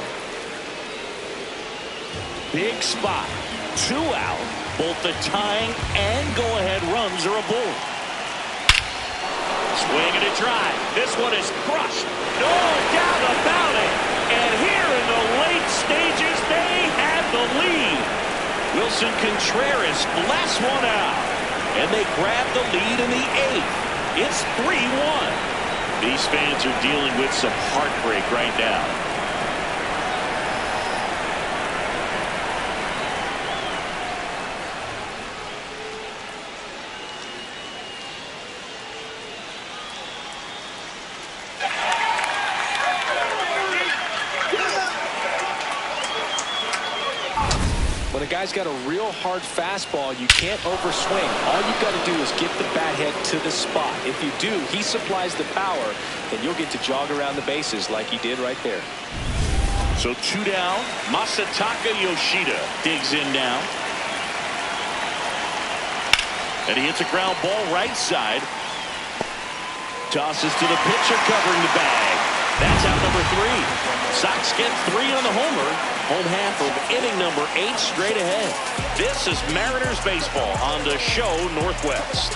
Big spot. 2 out. Both the tying and go-ahead runs are aboard. Swing and a drive. This one is crushed. No doubt about it. And here in the late stages, they have the lead. Wilson Contreras blasts one out. And they grab the lead in the 8th. It's 3-1. These fans are dealing with some heartbreak right now. When a guy's got a real hard fastball, you can't overswing. All you've got to do is get the bat head to the spot. If you do, he supplies the power, and you'll get to jog around the bases like he did right there. So 2 down. Masataka Yoshida digs in now. And he hits a ground ball right side. Tosses to the pitcher covering the bag. That's out number 3. Sox get 3 on the homer. Home half of inning number 8 straight ahead. This is Mariners baseball on the Show Northwest.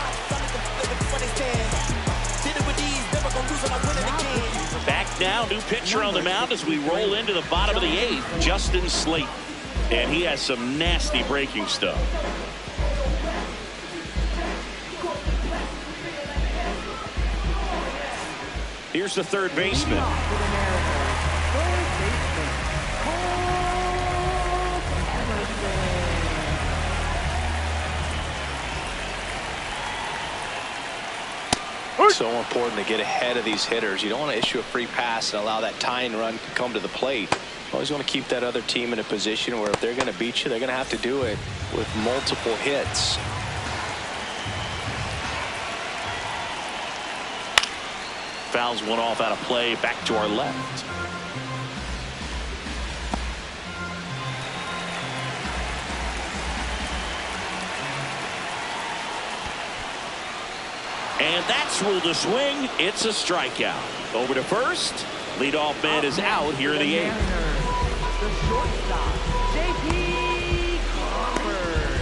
Back now, new pitcher on the mound as we roll into the bottom of the 8th, Justin Slayton. And he has some nasty breaking stuff. Here's the third baseman. So important to get ahead of these hitters. You don't want to issue a free pass and allow that tying run to come to the plate. You always want to keep that other team in a position where if they're going to beat you, they're going to have to do it with multiple hits. Fouls one off out of play. Back to our left. And that's ruled a swing. It's a strikeout. Over to first. Leadoff man is out here in the 8th. The shortstop, J.P. Crawford.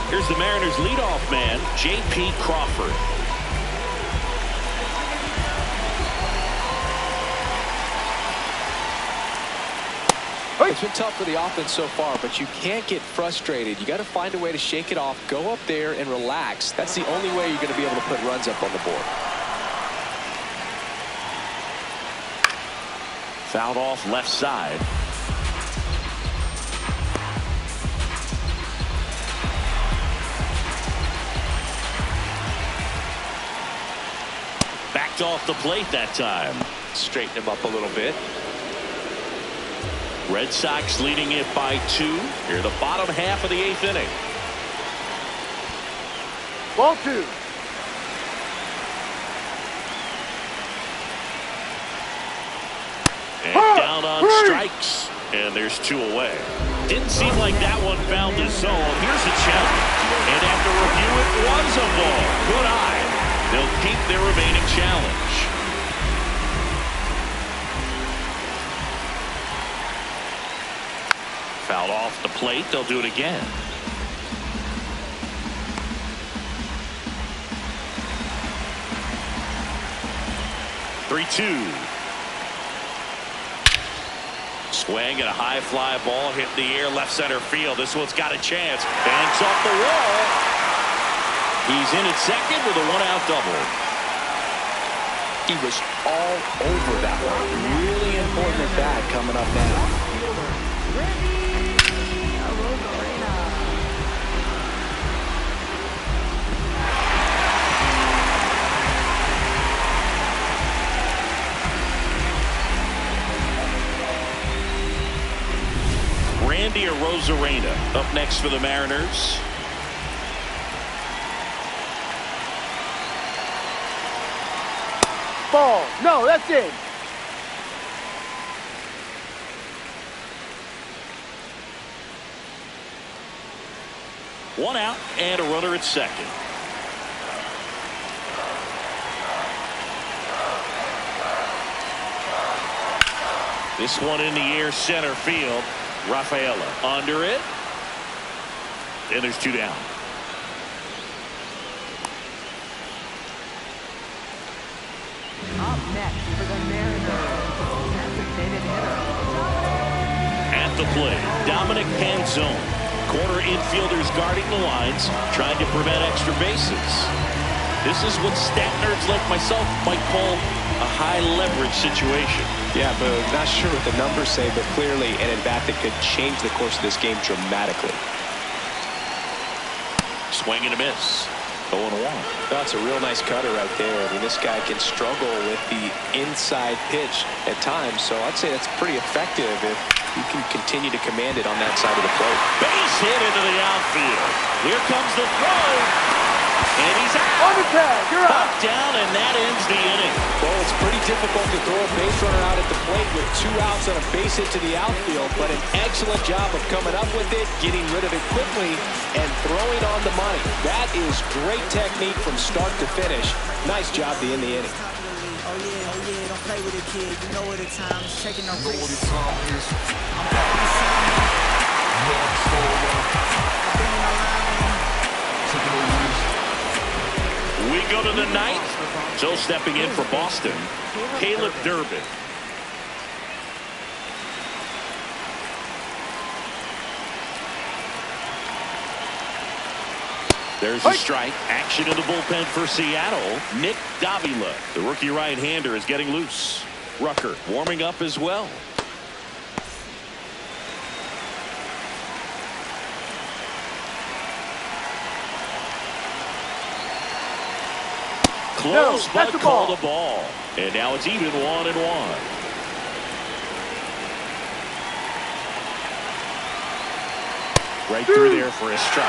Here's the Mariners' leadoff man, J.P. Crawford. It's been tough for the offense so far, but you can't get frustrated. You got to find a way to shake it off, go up there and relax. That's the only way you're going to be able to put runs up on the board. Fouled off left side. Backed off the plate that time. Straighten him up a little bit. Red Sox leading it by 2 here the bottom half of the 8th inning. Ball 2. And down on strikes. And there's 2 away. Didn't seem like that one found the zone. Here's a challenge. And after review, it was a ball. Good eye. They'll keep their remaining challenge. Fouled off the plate. They'll do it again. Three-two. Swing and a high fly ball hit the air left center field. This one's got a chance. Banks off the wall. He's in at second with a 1-out double. He was all over that one. Really important at bat coming up now. Randy Arozarena up next for the Mariners. Ball. No, that's it. One out and a runner at second. This one in the air center field. Rafaela under it. And there's 2 down. Up next for the Mariners, designated hitter. At the plate, Dominic Panzone. Corner infielders guarding the lines, trying to prevent extra bases. This is what stat nerds like myself might call a high leverage situation. Yeah, but not sure what the numbers say, but clearly an at-bat that could change the course of this game dramatically. Swing and a miss. 0-1. That's a real nice cutter right there. I mean, this guy can struggle with the inside pitch at times, so I'd say that's pretty effective if you can continue to command it on that side of the plate. Base hit into the outfield. Here comes the throw. And he's out. On the tag, you're out. Knocked down, and that ends the inning. Well, it's pretty difficult to throw a base runner out at the plate with 2 outs on a base hit to the outfield, but an excellent job of coming up with it, getting rid of it quickly, and throwing on the money. That is great technique from start to finish. Nice job to end the inning. Oh yeah, don't play with it, kid. You know what the time is. Taking no risks. We go to the 9th. So stepping in for Boston, Caleb Durbin. There's a strike. Action in the bullpen for Seattle. Nick Davila, the rookie right-hander, is getting loose. Rucker warming up as well. Close, but called a ball. And now it's even 1-1. Right through there for a strike.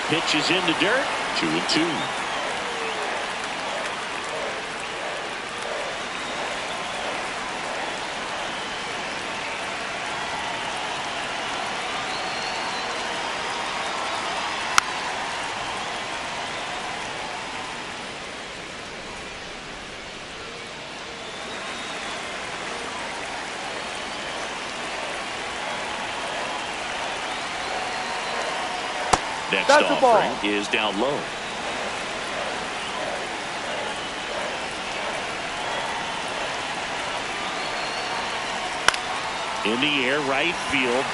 Pitches in the dirt. 2-2. Next That's the ball. offering is down low. In the air, right field.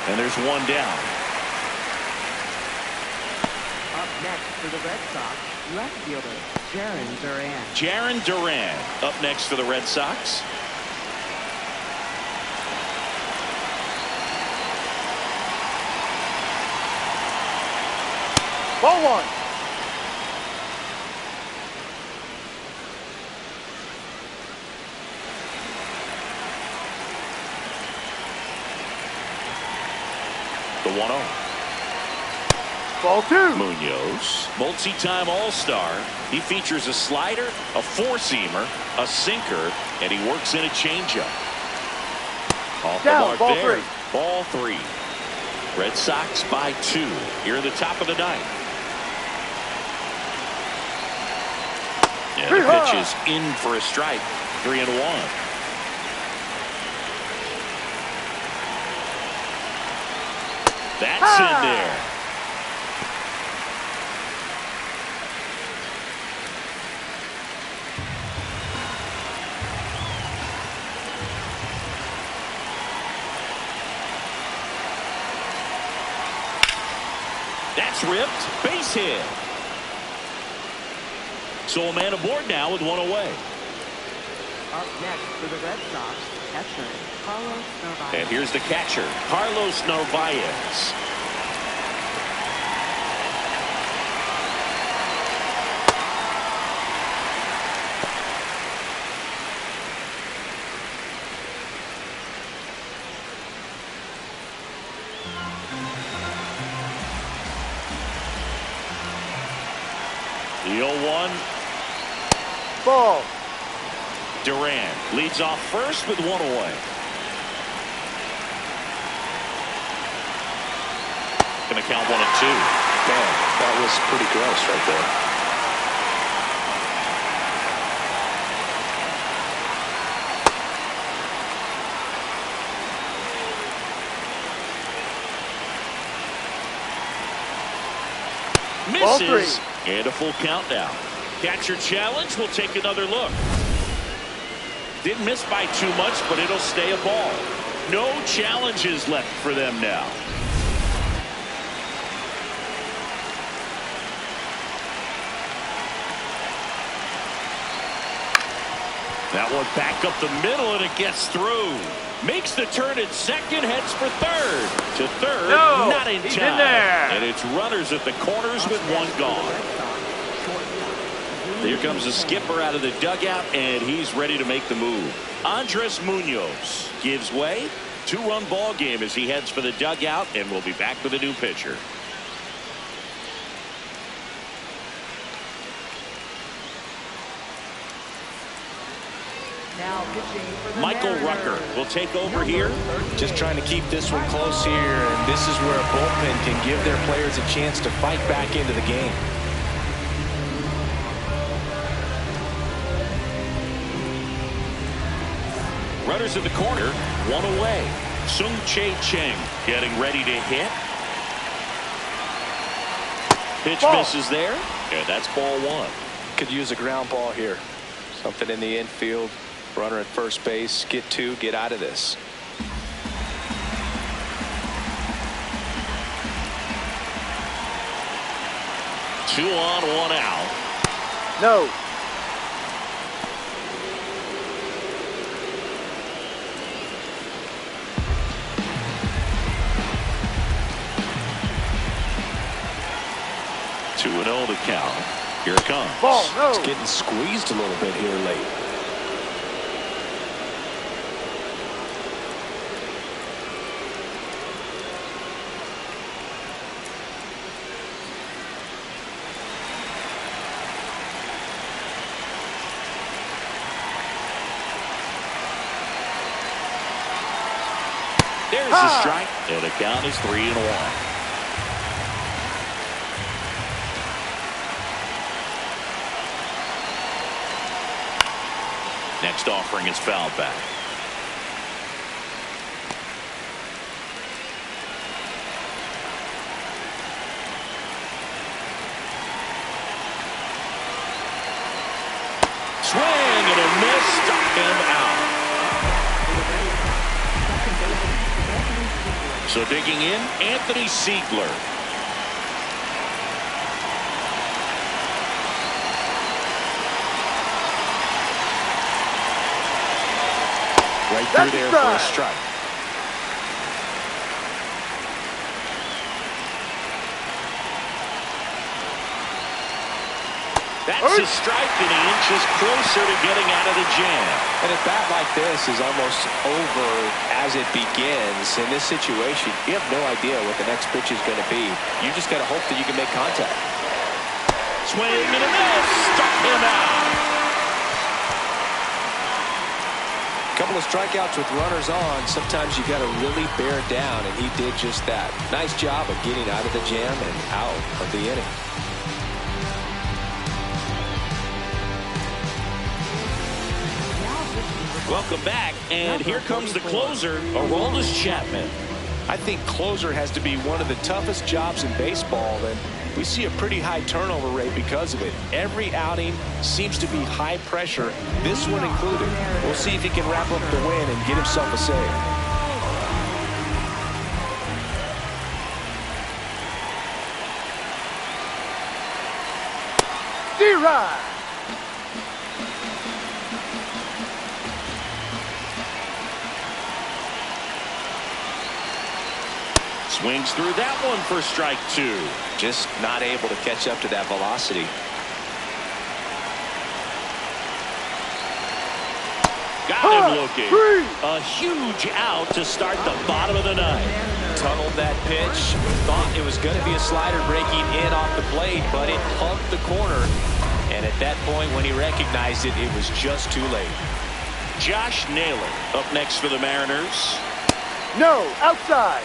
And there's one down. Up next for the Red Sox, left fielder Jaron Duran. Jaron Duran up next for the Red Sox. Ball one. The 1-0. Ball two. Munoz, multi-time All-Star. He features a slider, a four-seamer, a sinker, and he works in a changeup. Off the Down, mark ball there. three. Ball three. Red Sox by 2 here in the top of the ninth. And the pitch is in for a strike. 3-1. That's in there. That's ripped. Base hit. So a man aboard now with one away. Up next for the Red Sox, catcher Carlos Narvaez. And here's the catcher, Carlos Narvaez. The 0-1. Ball. Duran leads off first with one away. Going to count 1-2. Man, that was pretty gross right there. Ball Misses. three. And a full count now. Catcher challenge. We'll take another look. Didn't miss by too much, but it'll stay a ball. No challenges left for them now. That one back up the middle, and it gets through. Makes the turn at second, heads for third. To third, No, not in he's time. in there. And it's runners at the corners with one gone. Here comes the skipper out of the dugout, and he's ready to make the move. Andres Munoz gives way. 2-run ball game as he heads for the dugout, and we'll be back with a new pitcher. Now pitching for the Michael Mariners. Rucker will take over here. Just trying to keep this one close here, and this is where a bullpen can give their players a chance to fight back into the game. Runners in the corner, one away. Sung Chae Cheng getting ready to hit. Pitch Ball. misses there, and that's ball one. Could use a ground ball here. Something in the infield. Runner at first base. Get two. Get out of this. Two on, one out. No. Two and 0 to count. Here it comes. Ball. No. It's getting squeezed a little bit here late. There's the strike, and the count is 3-1. Next offering is fouled back. So digging in, Anthony Siegler. Right through there for a strike. That's a strike, and he inches closer to getting out of the jam. And a bat like this is almost over as it begins. In this situation, you have no idea what the next pitch is going to be. You just got to hope that you can make contact. Swing and a miss. Struck him out. Couple of strikeouts with runners on. Sometimes you got to really bear down, and he did just that. Nice job of getting out of the jam and out of the inning. Welcome back, and here comes the closer, Aroldis Chapman. I think closer has to be one of the toughest jobs in baseball, and we see a pretty high turnover rate because of it. Every outing seems to be high pressure, this one included. We'll see if he can wrap up the win and get himself a save. D-Rod. Swings through that one for strike two. Just not able to catch up to that velocity. Got him looking. A huge out to start the bottom of the ninth. Tunneled that pitch. Thought it was going to be a slider breaking in off the plate, but it hugged the corner. And at that point, when he recognized it, it was just too late. Josh Naylor up next for the Mariners. No, outside.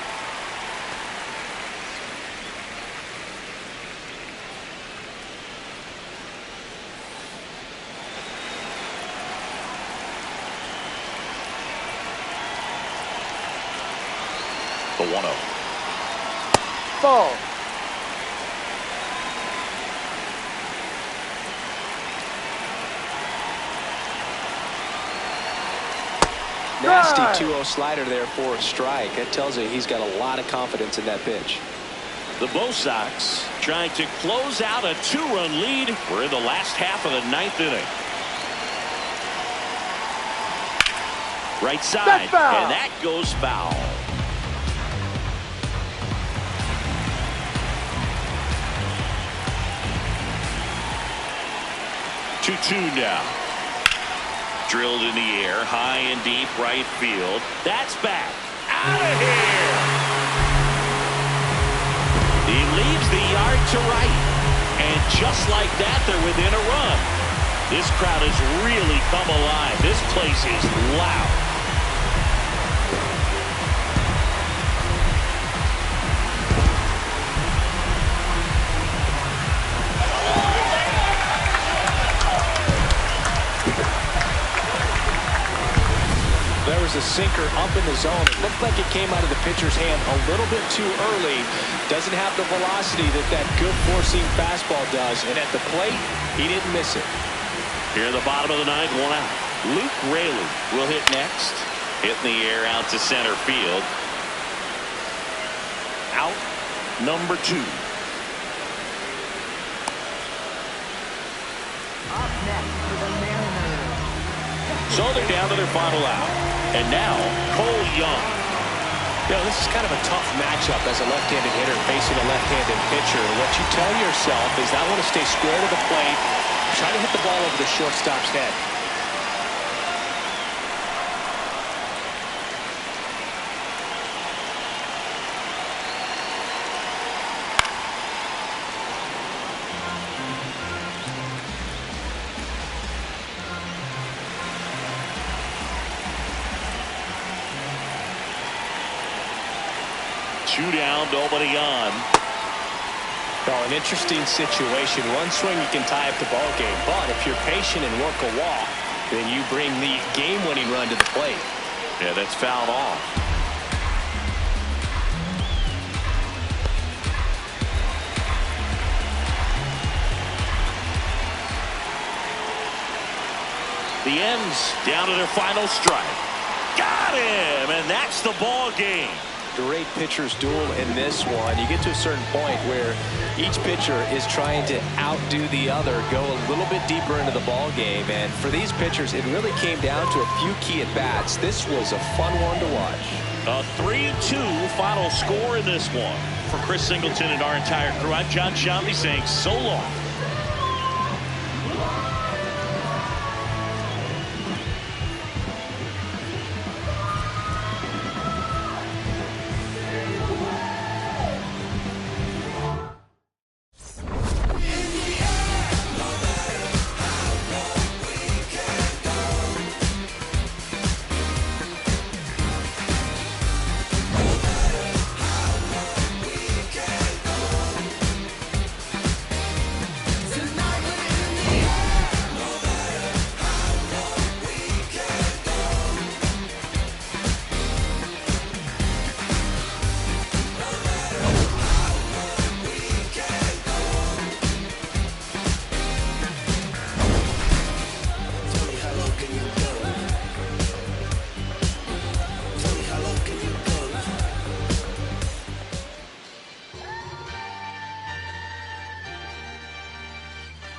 The 1-0. Ball. Nasty 2-0 slider there for a strike. That tells you he's got a lot of confidence in that pitch. The Bo Sox trying to close out a 2-run lead. We're in the last half of the ninth inning. Right side, and that goes foul. Two now. Drilled in the air, high and deep right field. That's back. Out of here. He leaves the yard to right. And just like that, they're within a run. This crowd has really come alive. This place is loud. There was a sinker up in the zone. It looked like it came out of the pitcher's hand a little bit too early. Doesn't have the velocity that that good four-seam fastball does. And at the plate, he didn't miss it. Here at the bottom of the ninth, 1 out. Luke Raley will hit next. Hitting the air out to center field. Out number 2. Up next for the Mariners. So they're down to their final out. And now, Cole Young. You know, this is kind of a tough matchup as a left-handed hitter facing a left-handed pitcher. What you tell yourself is, I want to stay square to the plate, try to hit the ball over the shortstop's head. Two down, nobody on. Well, an interesting situation. One swing you can tie up the ball game, but if you're patient and work a walk, then you bring the game-winning run to the plate. Yeah, that's fouled off. The ends down to their final strike. Got him, and that's the ball game. Great pitcher's duel in this one. You get to a certain point where each pitcher is trying to outdo the other, go a little bit deeper into the ball game. And for these pitchers, it really came down to a few key at-bats. This was a fun one to watch. A 3-2 final score in this one. For Chris Singleton and our entire crew, I'm John Shamley saying so long.